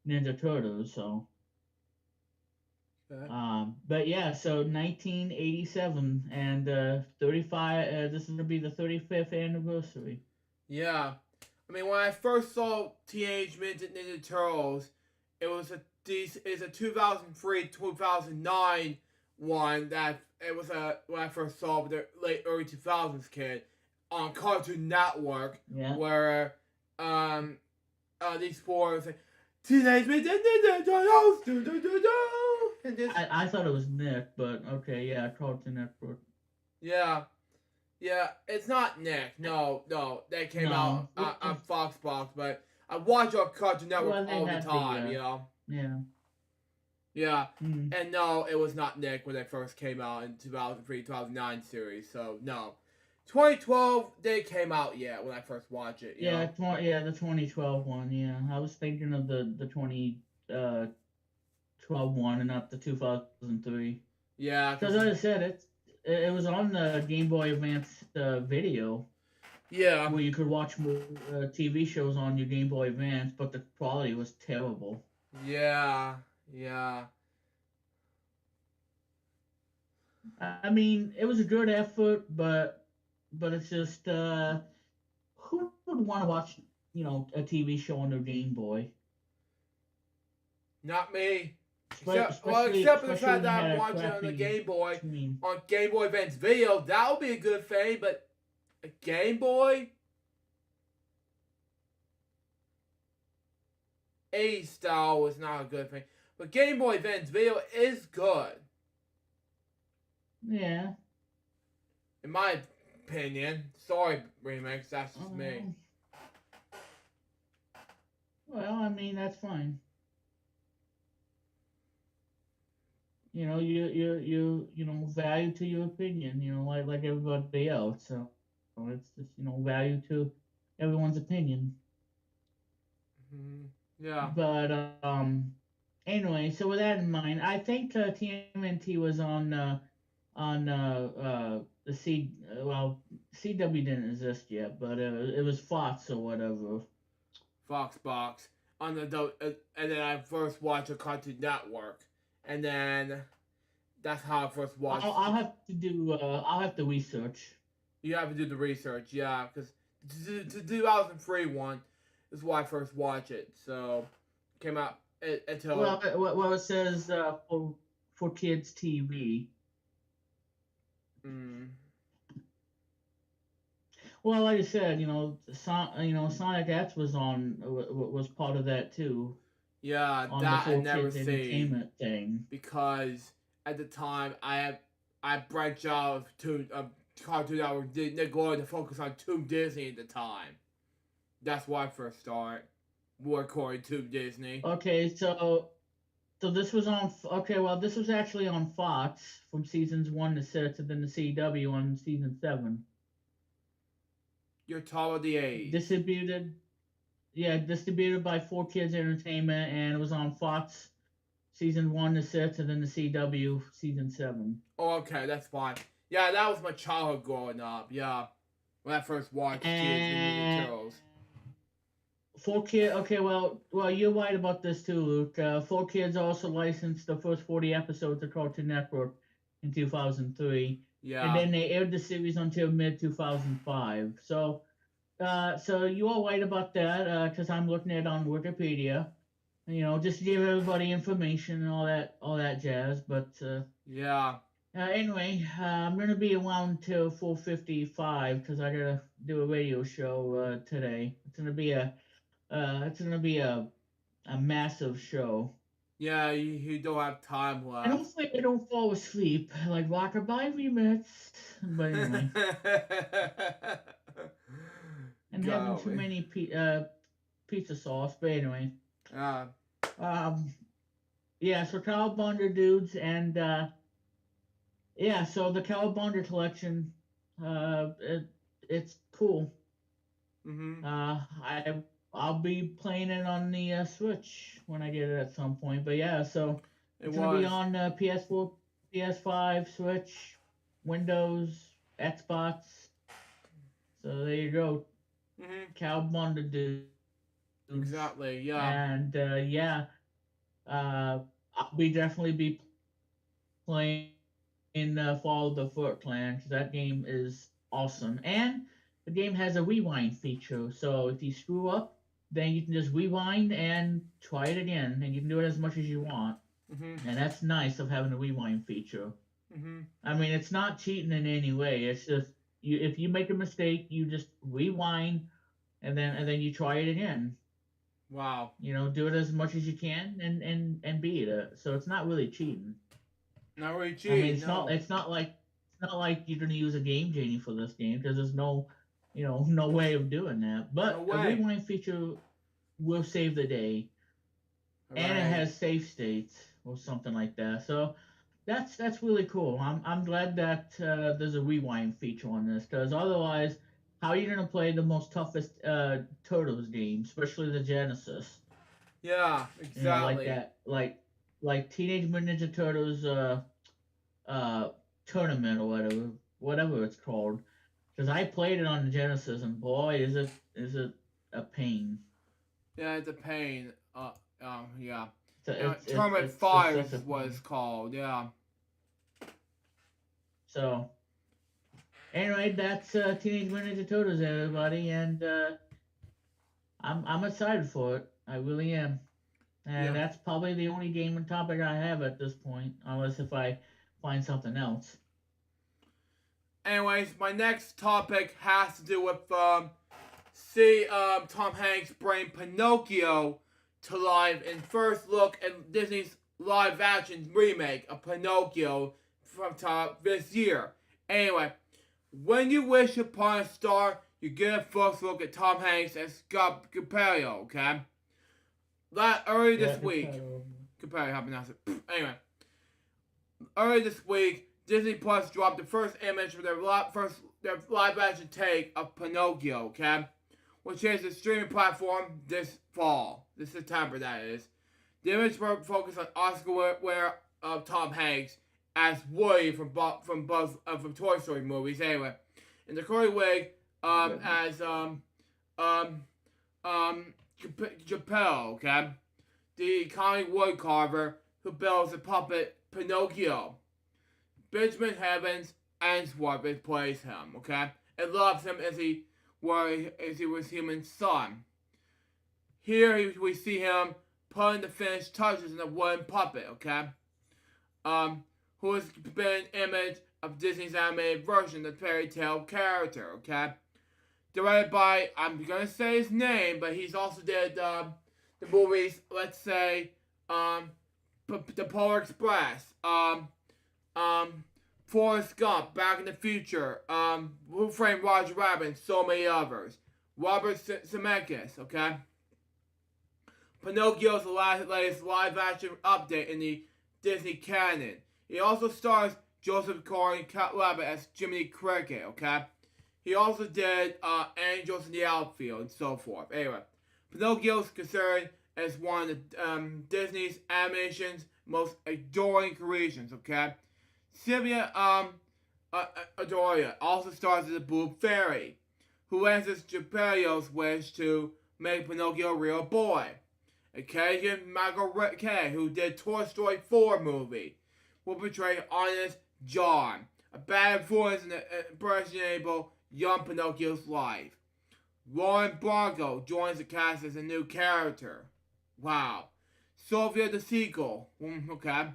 Speaker 3: Ninja Turtles. So. But yeah, so 1987 and 35. This is gonna be the 35th anniversary.
Speaker 2: Yeah, I mean when I first saw Teenage Mutant Ninja Turtles, it was a 2003-2009 one that it was when I first saw the late early 2000s kid on Cartoon Network.
Speaker 3: Yeah.
Speaker 2: Where these four was like Teenage Mutant Ninja Turtles. Do, do, do, do.
Speaker 3: I thought it was Nick, but okay, yeah, Cartoon Network.
Speaker 2: Yeah, it's not Nick. No, they came out on Foxbox, but I watch on Cartoon Network all the time.
Speaker 3: Yeah.
Speaker 2: Yeah,
Speaker 3: Mm.
Speaker 2: and no, it was not Nick when they first came out in 2003-2009 series. So no, 2012 they came out when I first watched it.
Speaker 3: The 2012 one. Yeah, I was thinking of the 2012 one and not the 2003.
Speaker 2: Yeah,
Speaker 3: because like I said, it was on the Game Boy Advance video.
Speaker 2: Yeah,
Speaker 3: where you could watch TV shows on your Game Boy Advance, but the quality was terrible.
Speaker 2: Yeah.
Speaker 3: I mean, it was a good effort, but it's just who would want to watch a TV show on their Game Boy?
Speaker 2: Not me. Except for the fact that I'm watching on the Game Boy on Game Boy Advance video, that would be a good thing. But a Game Boy 80s style was not a good thing. But Game Boy Advance video is good.
Speaker 3: Yeah.
Speaker 2: In my opinion. Sorry, Remix, that's just me.
Speaker 3: Well, I mean, that's fine. You value to your opinion, like everybody else. So it's just, value to everyone's opinion.
Speaker 2: Yeah.
Speaker 3: But anyway, so with that in mind, I think TMNT was on the well, CW didn't exist yet, but it was Fox or whatever.
Speaker 2: Fox Box on and then I first watched a Cartoon Network, and then that's how I first watched.
Speaker 3: I'll have to research.
Speaker 2: You have to do the research, yeah, because the 2003 one is why I first watched it. So came out until
Speaker 3: Well, it says for kids TV.
Speaker 2: mm,
Speaker 3: Well, like I said, Sonic X was part of that too
Speaker 2: yeah,
Speaker 3: on the
Speaker 2: that I
Speaker 3: four
Speaker 2: never
Speaker 3: kids
Speaker 2: seen
Speaker 3: entertainment thing.
Speaker 2: because at the time I branched out to Cartoon Network. They're going to focus on Toon Disney at the time. That's why I first started recording Toon Disney.
Speaker 3: Okay, so this was on. Okay, well, this was actually on Fox from seasons 1 to 6, and then the CW on season 7.
Speaker 2: You're top of the age.
Speaker 3: Distributed by Four Kids Entertainment, and it was on Fox season 1 to 6, and then the CW season 7.
Speaker 2: Oh, okay, that's fine. Yeah, that was my childhood growing up. Yeah, when I first watched Teenage Mutant Ninja Turtles.
Speaker 3: Four Kids. Okay, well, you're right about this too, Luke. Four Kids also licensed the first 40 episodes of Cartoon Network in 2003.
Speaker 2: Yeah.
Speaker 3: And then they aired the series until mid 2005. So you are right about that, because I'm looking at it on Wikipedia. Just to give everybody information and all that jazz. But
Speaker 2: yeah.
Speaker 3: Anyway, I'm gonna be around till 4:55 because I gotta do a radio show today. It's gonna be a massive show.
Speaker 2: Yeah, you don't have time left.
Speaker 3: And hopefully I don't fall asleep like Rockabye remix. But anyway. And having too many pizza sauce. But anyway. Yeah, so Cowabunga dudes, and yeah, so the Cowabunga collection, it's cool. I'll be playing it on the Switch when I get it at some point. But yeah, so it's gonna be on PS4, PS5, Switch, Windows, Xbox. So there you go. Cowabunga dudes.
Speaker 2: Exactly. Yeah.
Speaker 3: And I'll definitely be playing in Fall of the Foot Clan because that game is awesome. And the game has a rewind feature, so if you screw up, then you can just rewind and try it again, and you can do it as much as you want. And that's nice of having a rewind feature. I mean, it's not cheating in any way. It's just if you make a mistake, you just rewind, and then you try it again.
Speaker 2: Wow.
Speaker 3: Do it as much as you can and beat it. So it's not really cheating.
Speaker 2: Not really cheating.
Speaker 3: I mean, it's not like you're gonna use a game genie for this game because there's no way of doing that. But a rewind feature will save the day, and it has save states or something like that. So that's really cool. I'm glad that there's a rewind feature on this because otherwise, how are you gonna play the most toughest Turtles game, especially the Genesis?
Speaker 2: Yeah, exactly.
Speaker 3: Like that, like Teenage Mutant Ninja Turtles tournament or whatever it's called. Because I played it on the Genesis, and boy, is it a pain.
Speaker 2: Yeah, it's a pain. Yeah.
Speaker 3: Tournament
Speaker 2: 5 was called. Yeah.
Speaker 3: So, anyway, that's Teenage Mutant Ninja Turtles, everybody, and I'm excited for it. I really am. And that's probably the only gaming topic I have at this point, unless if I find something else.
Speaker 2: Anyways, my next topic has to do with Tom Hanks bring Pinocchio to life in first look at Disney's live-action remake of Pinocchio from this year. Anyway, when you wish upon a star, you get a first look at Tom Hanks and Scott Capello, okay? Early this week, Capello, how to pronounce it? Anyway, early this week, Disney Plus dropped the first image for their live-action take of Pinocchio, okay? which is a streaming platform this fall. This September, that is. The image focused on Oscar winner Tom Hanks as Woody from Toy Story movies. Anyway, in the curly wig as Geppetto, okay, the iconic wood carver who builds the puppet Pinocchio. Benjamin Evans Ainsworth plays him, okay, and loves him as he was human son. Here we see him putting the finished touches in the wooden puppet, okay, who has been an image of Disney's animated version of the fairy tale character, okay. Directed by, I'm gonna say his name, but he's also did the movies, let's say, The Polar Express, Forrest Gump, Back in the Future, Who Framed Roger Rabbit, and so many others. Robert Zemeckis, okay? Pinocchio's the latest live-action update in the Disney canon. He also stars Joseph Gordon-Levitt as Jiminy Cricket, okay? He also did Angels in the Outfield and so forth. Anyway, Pinocchio is considered as one of Disney's animation's most adoring creations, okay? Sylvia Adoria also stars as the Blue Fairy, who answers Geppetto's wish to make Pinocchio a real boy. Okay, Michael Kay, who did Toy Story 4 movie, will portray honest John, a bad influence in the impressionable young Pinocchio's life. Lauren Blanco joins the cast as a new character. Wow. Sylvia the sequel. Okay.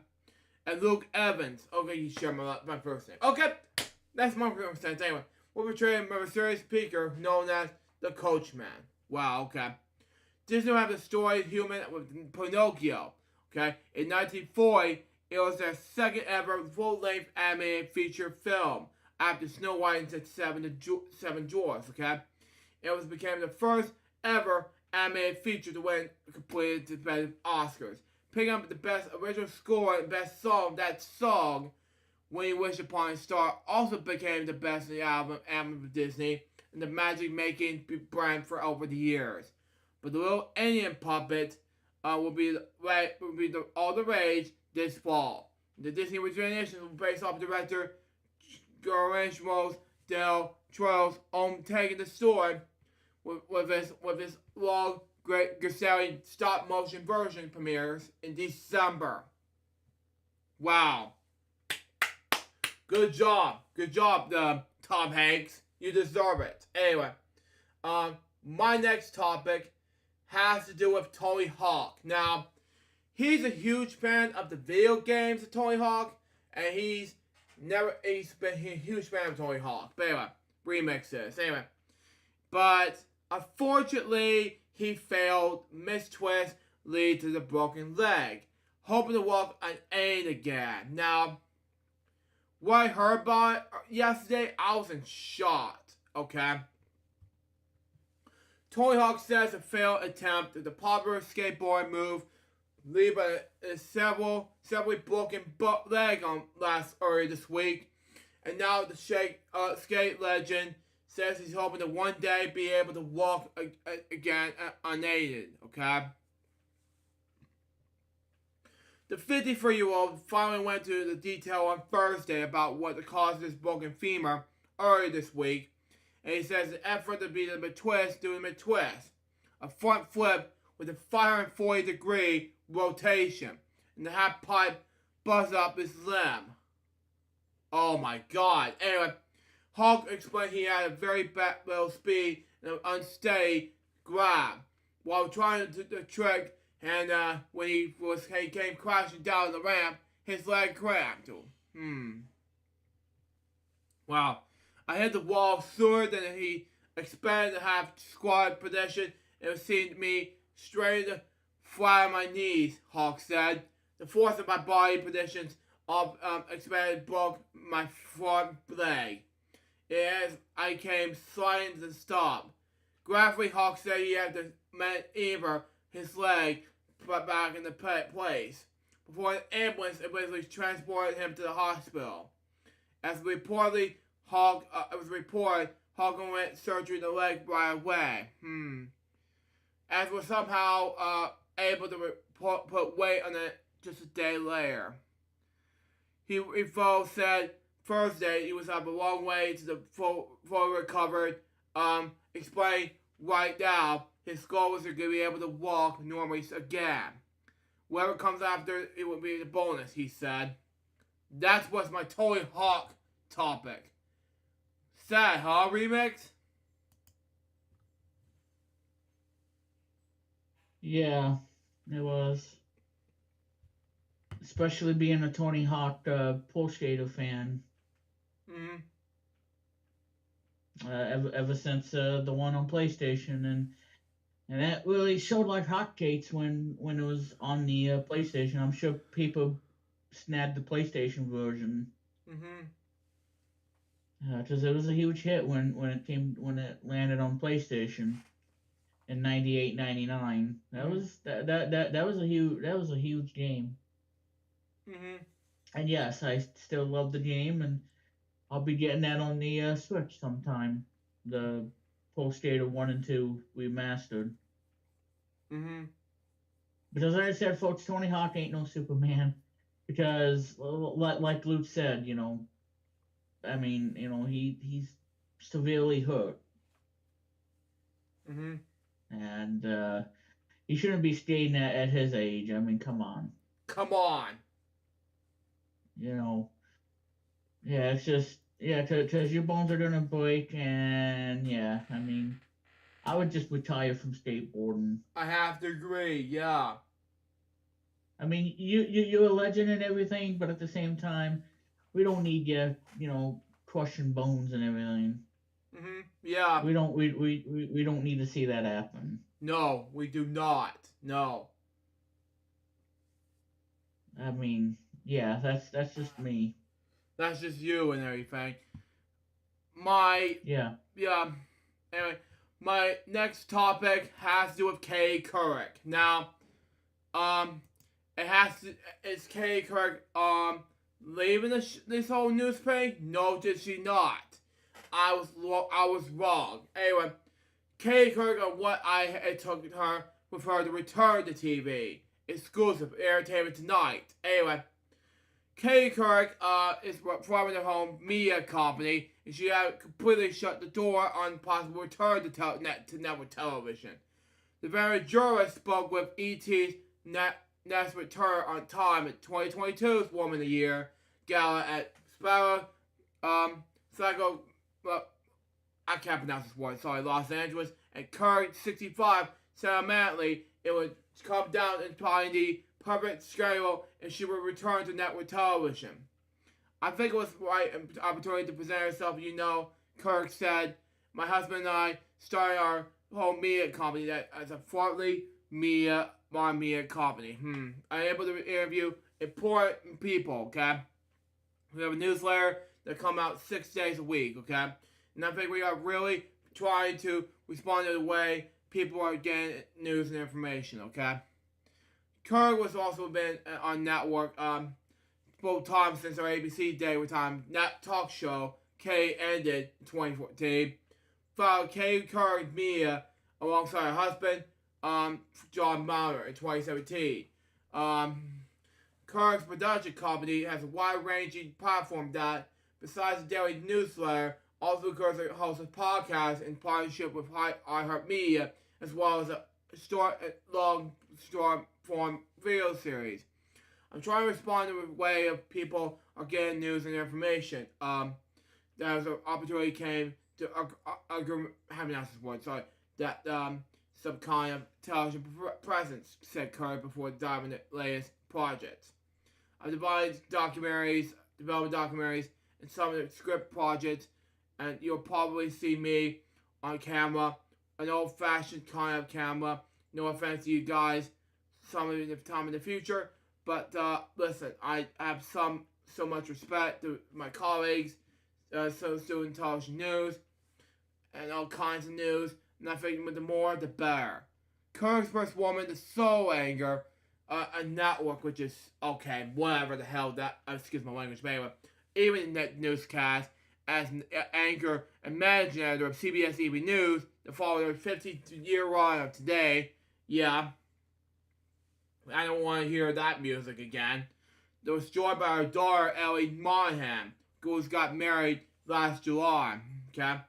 Speaker 2: And Luke Evans. Okay, you share my first name. Okay, that's my first sense. Anyway, we'll portray a mysterious speaker known as the Coachman. Wow, okay. Disney will have a storied human with Pinocchio. Okay, in 1940, it was their second ever full-length animated feature film after Snow White and the Seven Dwarfs. Okay, it became the first ever animated feature to win completed Oscars, picking up the best original score and best song. That song, When You Wish Upon a Star, also became the best in the album of Disney and the magic-making brand for over the years. But the little Indian puppet will be all the rage this fall. The Disney Rejuvenation will be based off director Guillermo del Toro's own take in the story with his long, great Griselli stop-motion version premieres in December. Wow. Good job, Tom Hanks. You deserve it. Anyway, my next topic has to do with Tony Hawk. Now, he's a huge fan of the video games of Tony Hawk, and he's been a huge fan of Tony Hawk. But anyway, remixes. Anyway, but unfortunately, he failed. Mistwist lead to the broken leg, hoping to walk on aid again. Now, what I heard about it yesterday, I was in shock. Okay. Tony Hawk says a failed attempt at the popular skateboard move, leave a several broken leg on earlier this week, and now the skate legend says he's hoping to one day be able to walk again unaided. Okay. The 53-year-old finally went into the detail on Thursday about what caused his broken femur earlier this week. And he says the effort to be the mid-twist doing the mid-twist. A front flip with a 540-degree rotation. And the half pipe buzzed up his limb. Oh my god. Anyway, Hawk explained he had a very bad low speed and an unsteady grab while trying to do the trick, and when he came crashing down the ramp, his leg cramped. Wow. I hit the wall sooner than he expected to have squad position. It seemed to me straight flat on my knees, Hawk said. The force of my body positions of expected broke my front leg. As I came sliding to the stop. Graphically, Hawk said he had to maneuver his leg back into place before an ambulance eventually transported him to the hospital. As reportedly, Hawk, it was reported, Hogan went surgery in the leg right away. As was somehow able to put weight on it just a day later. He said Thursday he was up a long way to the fully recovered. Explained right now his goal was to be able to walk normally again. Whatever comes after, it will be the bonus, he said. That's what's my Tony Hawk topic. Sad, huh, Remix?
Speaker 3: Yeah, it was. Especially being a Tony Hawk Pro Skater fan. Ever since the one on PlayStation, and that really showed like hotcakes when it was on the PlayStation. I'm sure people snagged the PlayStation version. Because it was a huge hit when it landed on PlayStation in 98, 99. That was a huge game. And yes, I still love the game, and I'll be getting that on the Switch sometime. The Pro Skater 1 and 2 remastered. Because like I said, folks, Tony Hawk ain't no Superman. Because, like Luke said, I mean, he's severely hurt. And he shouldn't be skating at his age. I mean, come on.
Speaker 2: Come on.
Speaker 3: Yeah, it's just, because your bones are gonna break, and yeah, I mean, I would just retire from skateboarding.
Speaker 2: I have to agree, yeah.
Speaker 3: I mean, you're a legend and everything, but at the same time, we don't need you, crushing bones and everything.
Speaker 2: Yeah.
Speaker 3: We don't need to see that happen.
Speaker 2: No, we do not. No.
Speaker 3: I mean, yeah, that's just me.
Speaker 2: That's just you and everything.
Speaker 3: Yeah.
Speaker 2: Anyway, my next topic has to do with Katie Couric. Now, it's Katie Couric, leaving this whole newspaper? No, did she not? I was wrong. Anyway, Katie Couric on what it took her with her to return to TV. Exclusive Entertainment Tonight. Anyway, Katie Couric is forming her home media company, and she had completely shut the door on possible return to network television. The very jurist spoke with E.T.'s next return on time at 2022's Woman of the Year gala at Sparrow, Psycho, I can't pronounce this word, sorry, Los Angeles, and Couric, 65, said adamantly it would come down and find the perfect schedule and she would return to network television. I think it was the right opportunity to present herself. Couric said, my husband and I started our whole media company that as a Fartley media company. I'm able to interview important people, okay? We have a newsletter that come out 6 days a week, okay? And I think we are really trying to respond to the way people are getting news and information, okay? Couric was also been on network both times since our ABC daytime talk show, Kay, ended in 2014. Followed Kay Couric Media alongside her husband, John Maurer, in 2017. Couric's production company has a wide-ranging platform that, besides the daily newsletter, also occurs to host a podcast in partnership with iHeartMedia, as well as a long-form video series. I'm trying to respond to the way of people are getting news and information. There's an opportunity came to some kind of television presence, said Couric before diving into the latest projects. I've developed documentaries, and some of the script projects, and you'll probably see me on camera, an old-fashioned kind of camera. No offense to you guys, some of the time in the future, but listen, I have so much respect to my colleagues, doing television news, and all kinds of news, and I think the more, the better. Couric's first woman to so anger a network, which is, okay, whatever the hell that, excuse my language, but anyway, even in that newscast, as an anchor and managing editor of CBS Evening News the following 50-year run of today. Yeah, I don't want to hear that music again. It was joined by her daughter, Ellie Monahan, who got married last July. Okay?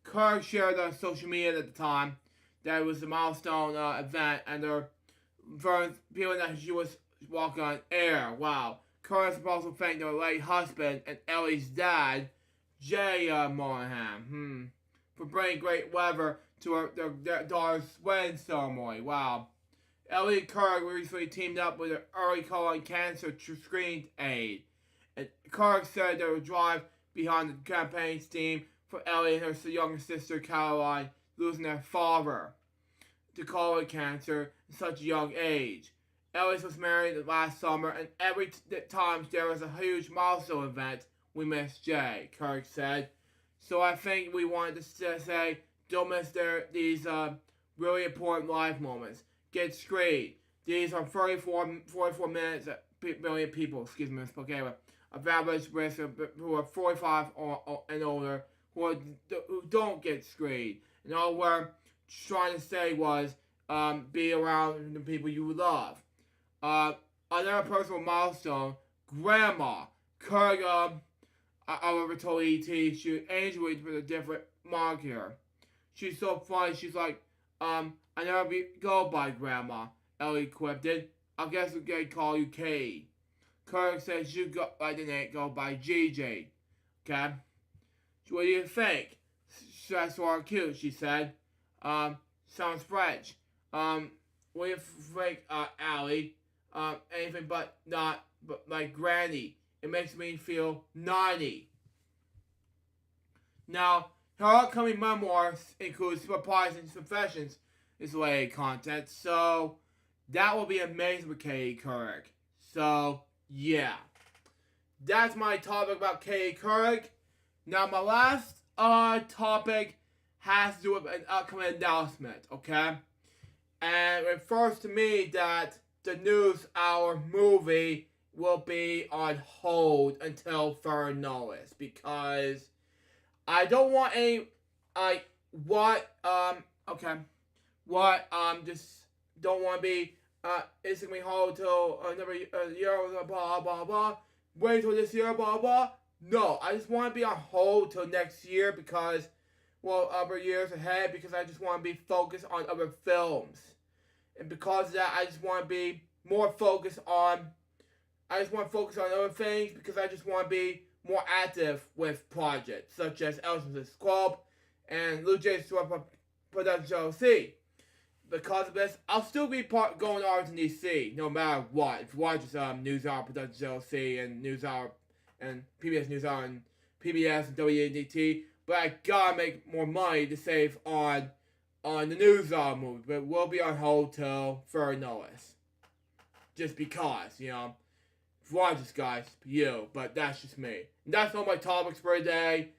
Speaker 2: Kirk shared on social media at the time that it was a milestone event, and they're feeling that she was walking on air. Wow. Kirk also thanked their late husband and Ellie's dad, Jay Monahan, for bringing great weather to their daughter's wedding ceremony. Wow. Ellie and Kirk recently teamed up with an early colon cancer screening aid. And Kirk said they would drive behind the campaign's team for Ellie and her younger sister Caroline losing their father to colon cancer at such a young age. Ellis was married last summer, and every time there was a huge milestone event, we missed Jay, Kirk said. So I think we wanted to say, don't miss these really important life moments. Get screened. These are 44 minutes, million people, misspoke anyway, of average risk who are 45 and older who don't get screened. And all we're trying to say was be around the people you love. Another personal milestone, Grandma. Kirk, however, told E.T. she Angel with a different moniker. She's so funny, she's like, I never go by Grandma, Ellie quipped it. I guess we can call you Katie. Kirk says you go by the name, go by GJ. Okay? So what do you think? That's sort of cute, she said. Sounds French. What do you think, Allie? Anything but like Granny. It makes me feel 90. Now, her upcoming memoirs include surprising confessions related content, so that will be amazing with Katie Couric. So, yeah. That's my topic about Katie Couric. Now, my last topic has to do with an upcoming announcement, okay? And it refers to me that the News Hour movie will be on hold until further notice, because I don't want any, just don't want to be, it's going to be hold till another year, blah, blah, blah, wait till this year, blah, blah. No, I just want to be on hold till next year because, other years ahead, because I just want to be focused on other films. And because of that, I just want to be more focused on, other things because I just want to be more active with projects such as Ellison's Club and LukeJ62895 Production LLC. Because of this, I'll still be going to Washington, D.C. no matter what. If you watch News Hour Production LLC and News Hour and PBS News Hour and PBS and WADT, but I gotta make more money to save on the News Hour movie. But we'll be on hold till further notice. Just because, if you watch this, guys, you, but that's just me. And that's all my topics for today.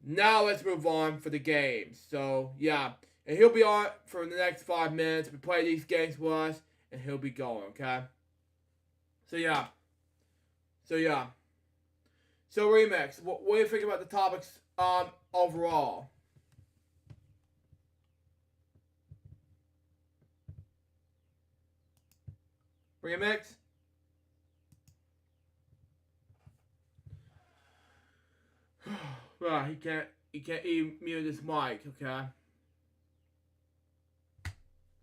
Speaker 2: Now let's move on for the games. So, yeah. And he'll be on for the next 5 minutes. We play these games with us, and he'll be going, okay? So, yeah. So, Remix, what do you think about the topics overall? Remix? Well, he can't even mute his mic, okay?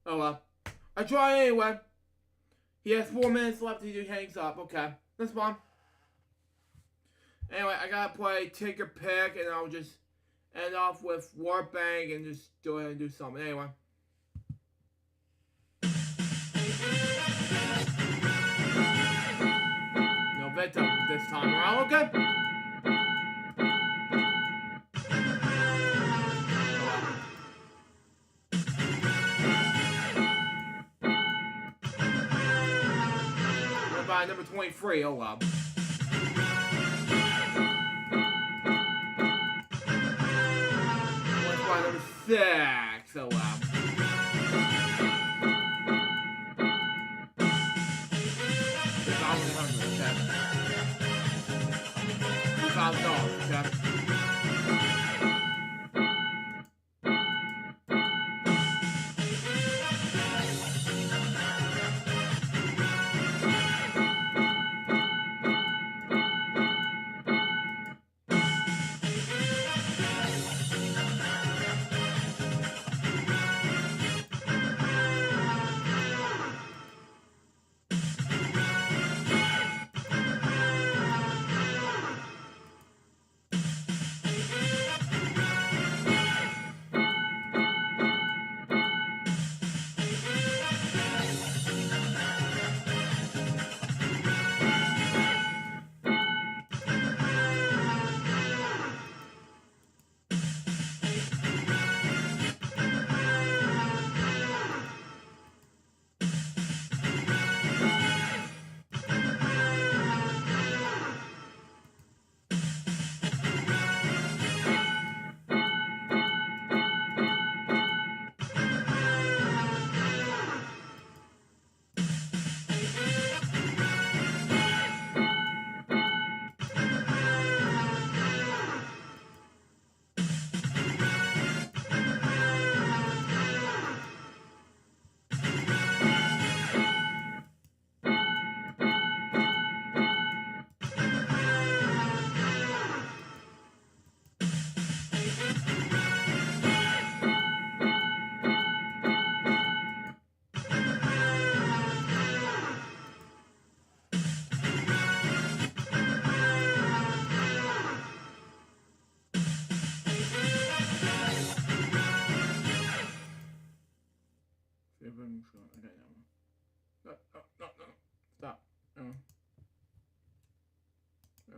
Speaker 2: Oh well. I try anyway. He has 4 minutes left till he hangs up, okay. That's fine. Anyway, I gotta play Take Your Pick, and I'll just end off with Warp Bank and just go ahead and do something. Anyway. No victim this time around, okay? We're by number 23, oh well. Number 6, oh wow. $10,000, okay? See if I can show it. Okay, no. No. Stop. No. No.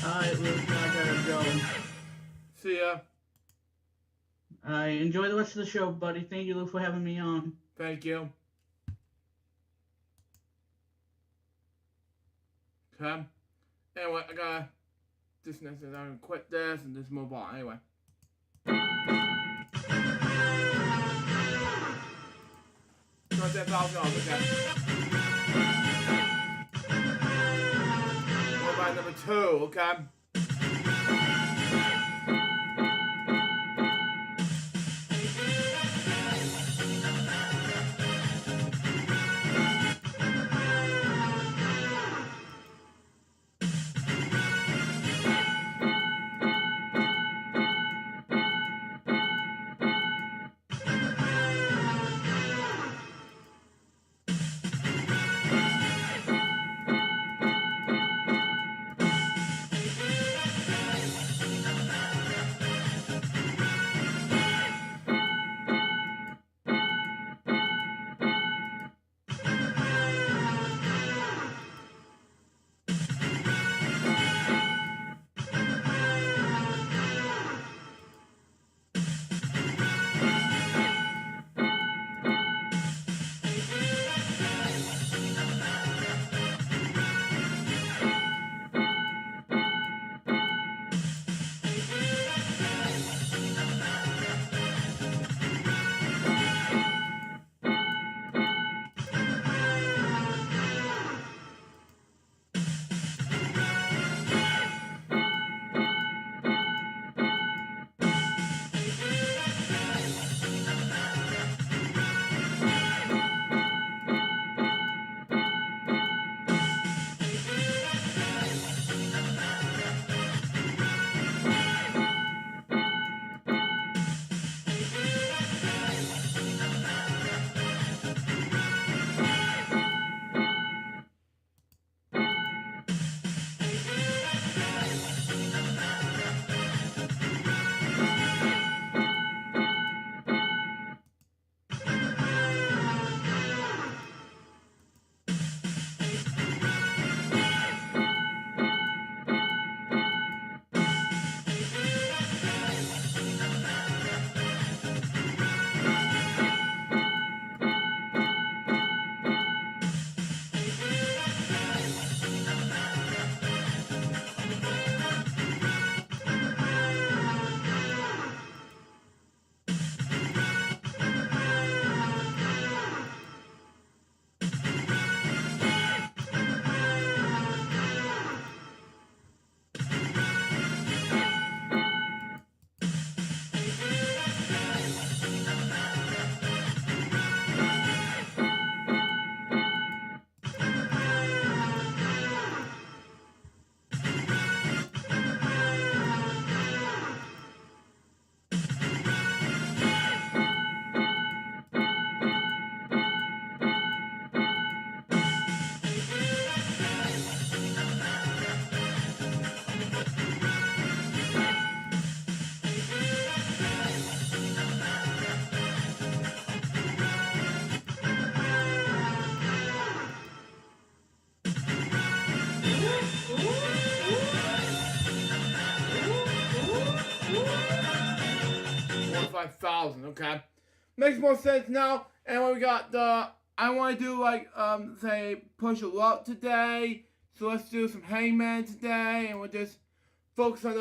Speaker 3: Alright, Luke, I gotta go.
Speaker 2: See ya.
Speaker 3: Enjoy the rest of the show, buddy. Thank you, Luke, for having me on.
Speaker 2: Thank you. Okay. Anyway, I gotta dismiss this. I'm gonna quit this and just move on. Anyway. $10,000, okay. What about number 2, okay? 25,000. Okay, makes more sense now. And we got the. I want to do like say push a luck today. So let's do some hangman today, and we'll just focus on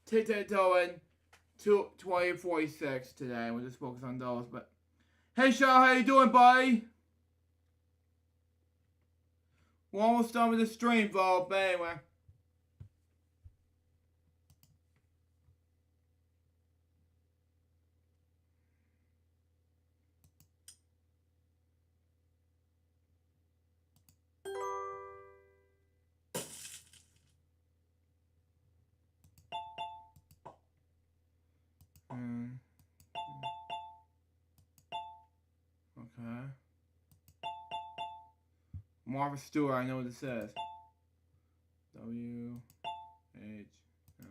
Speaker 2: tic-tac-toe and 2046 today. We'll just focus on those. But hey, Shaw, how you doing, buddy? We're almost done with the stream, though. But anyway. Okay. Martha Stewart, I know what it says. W H L.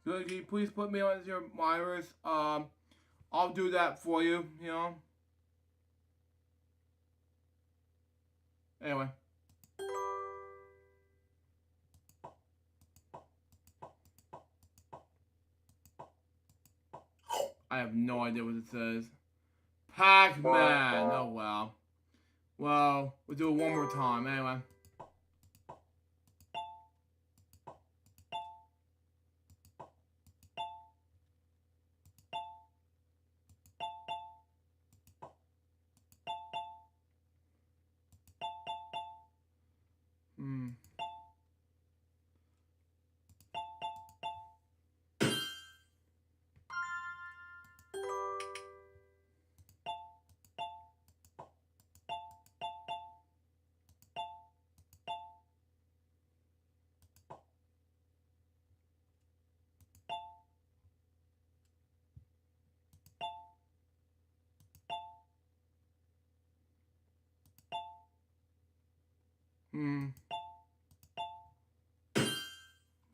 Speaker 2: Good, can you please put me on your monitors? I'll do that for you, you know. Anyway. I have no idea what it says. Pac-Man! Oh, wow. Well, we'll do it one more time, anyway.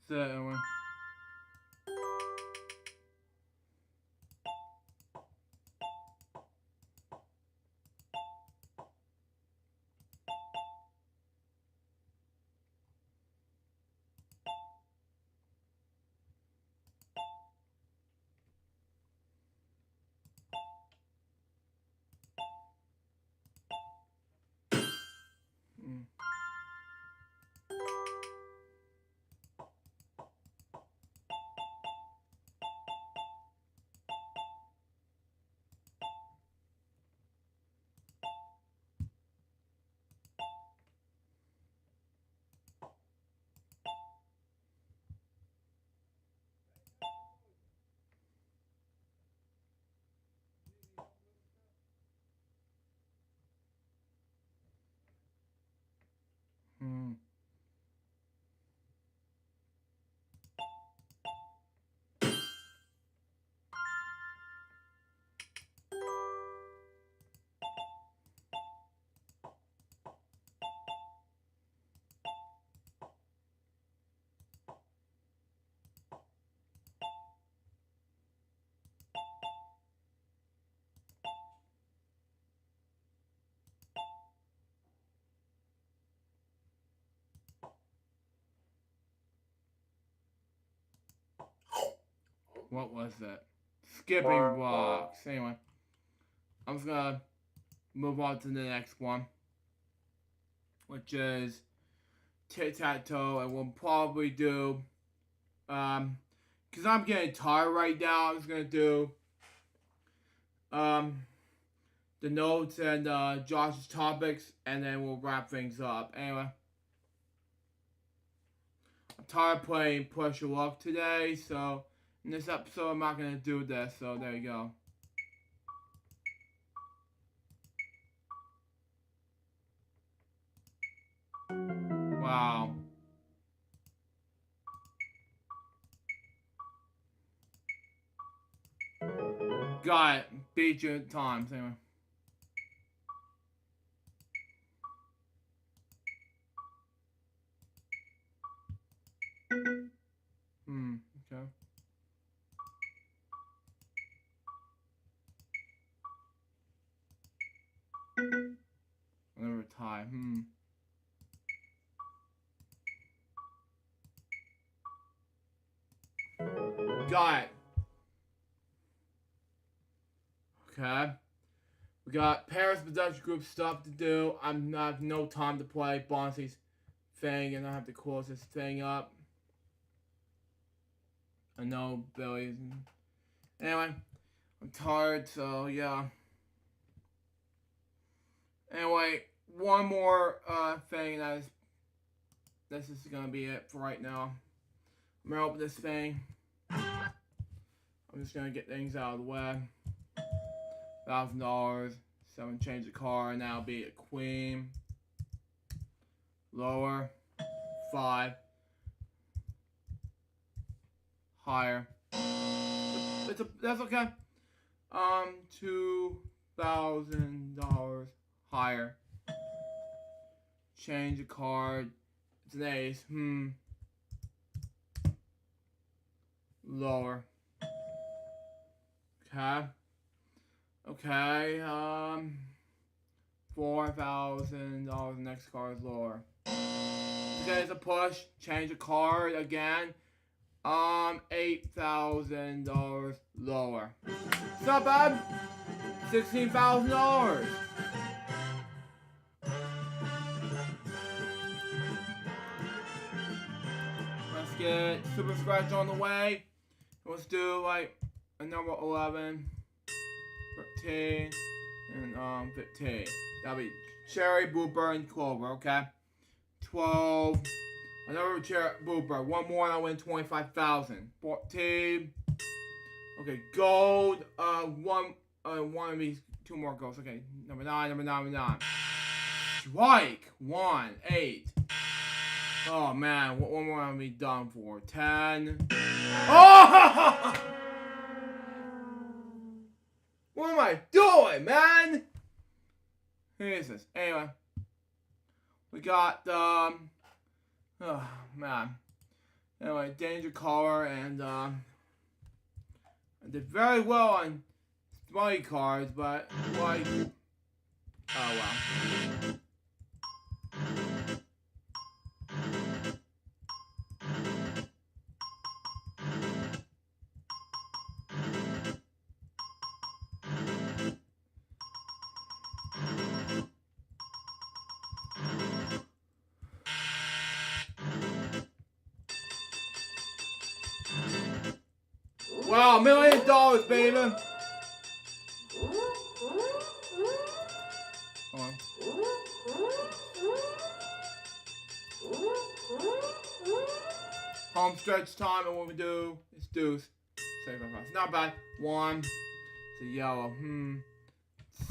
Speaker 2: So, anyway. What was that? Skipping blocks. Anyway, I'm just gonna move on to the next one, which is tic-tac-toe, and we'll probably do, because I'm getting tired right now, I'm just gonna do, the the notes and Josh's topics, and then we'll wrap things up. Anyway, I'm tired of playing Push Your Luck today, so in this episode I'm not gonna do this. So there you go. Wow. Got it. Beat you at times, anyway. Okay. Another tie. Got it. Okay. We got Paris Production Group stuff to do. I have no time to play Bonzi's thing, and I have to close this thing up. I know Billy's. Anyway, I'm tired, so yeah. Anyway, one more thing this is gonna be it for right now. I'm gonna open this thing. I'm just gonna get things out of the way. $1,000. So I'm gonna change the car, and that'll be a queen. Lower. 5. Higher. That's okay. $2,000 higher. Change the card. It's an ace. Lower. Okay. Okay. $4,000. Next card is lower. Okay, it's a push. Change the card again. $8,000 lower. It's not bad. $16,000. Let's get Super Scratch on the way. Let's do like a number 11, 13, and 15. That'll be Cherry, Booper, and Clover. Okay. 12. Another Booper. One more and I win 25,000. 14. Okay, gold. One of these, 2 more golds. Okay, number 9. Strike. 1. 8. Oh man, one more I'll be done for. 10. Oh! What am I doing, man? Who is this? Anyway, we got oh man. Anyway, danger caller, and I did very well on money cards, but like, oh wow. Wow, $1 million, baby! Hold on. Home stretch time, and what we do is deuce. 75. Not bad. 1. It's a yellow.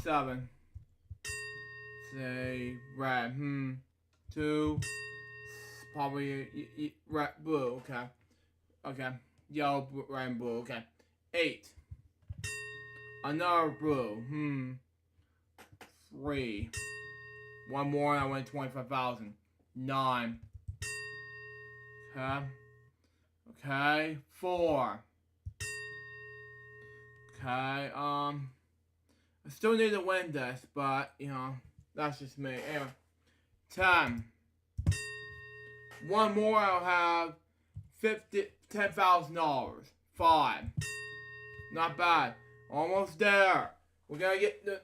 Speaker 2: 7. It's a red. 2. It's probably red, blue. Okay. Okay. Yellow, red, and blue. Okay. 8. Another blue. 3. One more and I win 25,000. 9. Okay. Okay. 4. Okay. I still need to win this, but you know, that's just me. Anyway. 10. One more, I'll have $10,000. 5. Not bad. Almost there. We're gonna get the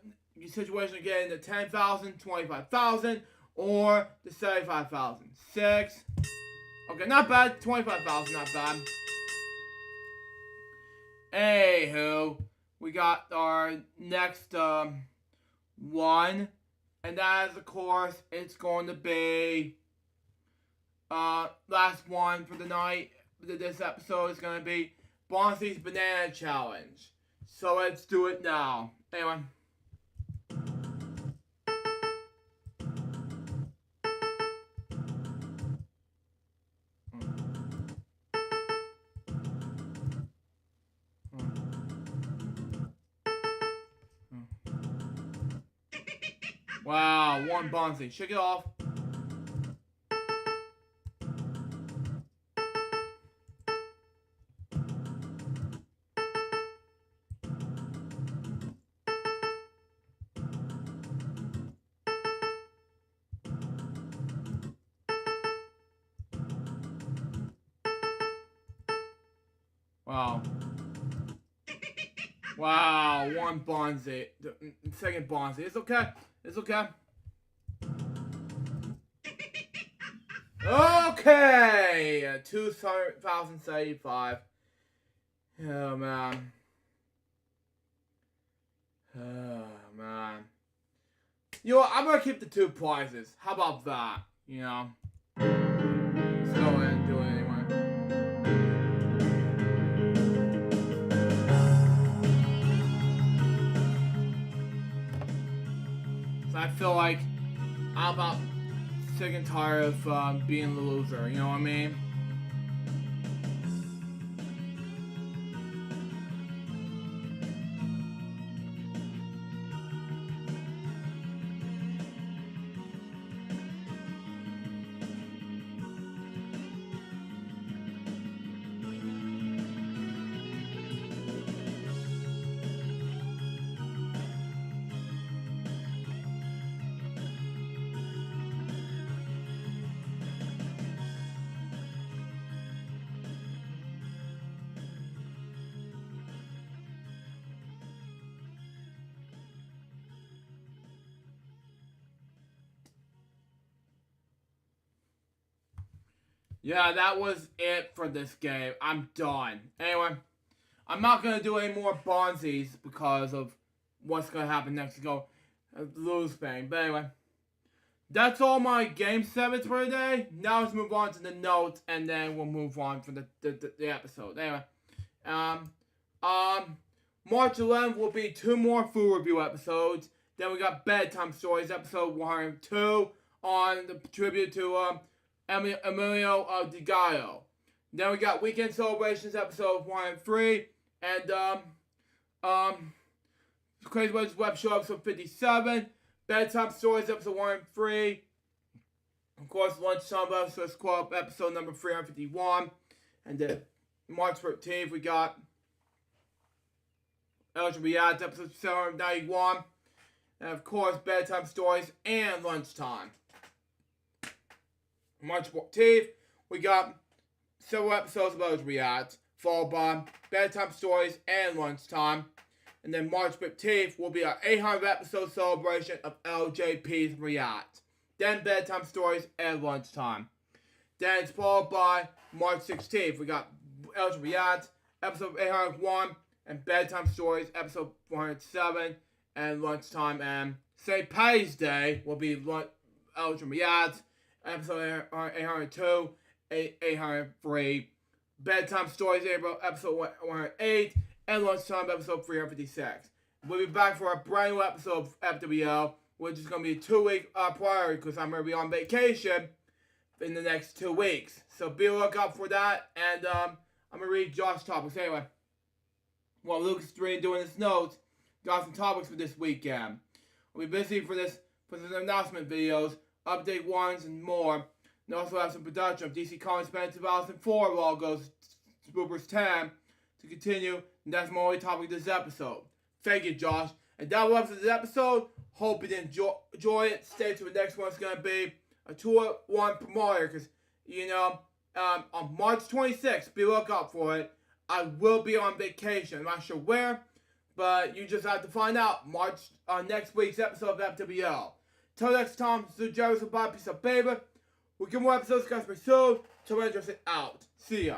Speaker 2: situation of getting the 10,000, 25,000, or the 75,000. 6. Okay, not bad. 25,000, not bad. Anywho, we got our next one. And that is, of course, it's going to be last one for the night. This episode is going to be Bonzi's Banana Challenge. So let's do it now. Anyway. Wow, one Bonzi. Shake it off. Wow. Wow, one Bonzi. Second Bonzi. It's okay. It's okay. Okay! 2,075. Oh, man. Oh, man. You know what? I'm gonna keep the 2 prizes. How about that? You know? Let's go ahead and do it anyway. I feel like I'm about sick and tired of being the loser, you know what I mean? Yeah, that was it for this game. I'm done. Anyway, I'm not going to do any more Bonzies because of what's going to happen next to go lose bang. But anyway, that's all my game 7s for today. Now let's move on to the notes and then we'll move on for the episode. Anyway, March 11th will be 2 more food review episodes. Then we got Bedtime Stories episode 102 on the tribute to Emilio Di Gallo. Then we got Weekend Celebrations episode 103 and Crazy Web's Web Show episode 57, Bedtime Stories episode 103, of course Lunchtime Episode Club episode number 351, and then March 13th we got Eligible Ads episode 791, and of course Bedtime Stories and Lunchtime. March 14th, we got several episodes of those Reacts, followed by Bedtime Stories and Lunchtime. And then March 15th will be our 800th episode celebration of LJP's React. Then Bedtime Stories and Lunchtime. Then it's followed by March 16th. We got LJ React, episode 801, and Bedtime Stories, episode 407, and Lunchtime. And St. Patty's Day will be LJ React, episode 802, 803, Bedtime Stories, episode 108, and Lunchtime, episode 356. We'll be back for a brand new episode of FWL, which is going to be a 2-week prior, because I'm going to be on vacation in the next 2 weeks. So be on the lookout for that, and I'm going to read Josh's topics. Anyway, while Luke is doing his notes, got some topics for this weekend. We'll be busy for the announcement videos, update ones, and more. And also have some production of DC Comics Band 2004 logos, Spoopers 10, to continue. And that's my only topic this episode. Thank you, Josh. And that was this episode. Hope you did enjoy it. Stay tuned. The next one's going to be a 2-1 premiere. Because, you know, on March 26th, be lookout for it. I will be on vacation. I'm not sure where. But you just have to find out next week's episode of FWL. Till next time, this is Jerry, so bye, peace out, baby. We'll get more episodes, guys, pretty soon. Till then, just out. See ya.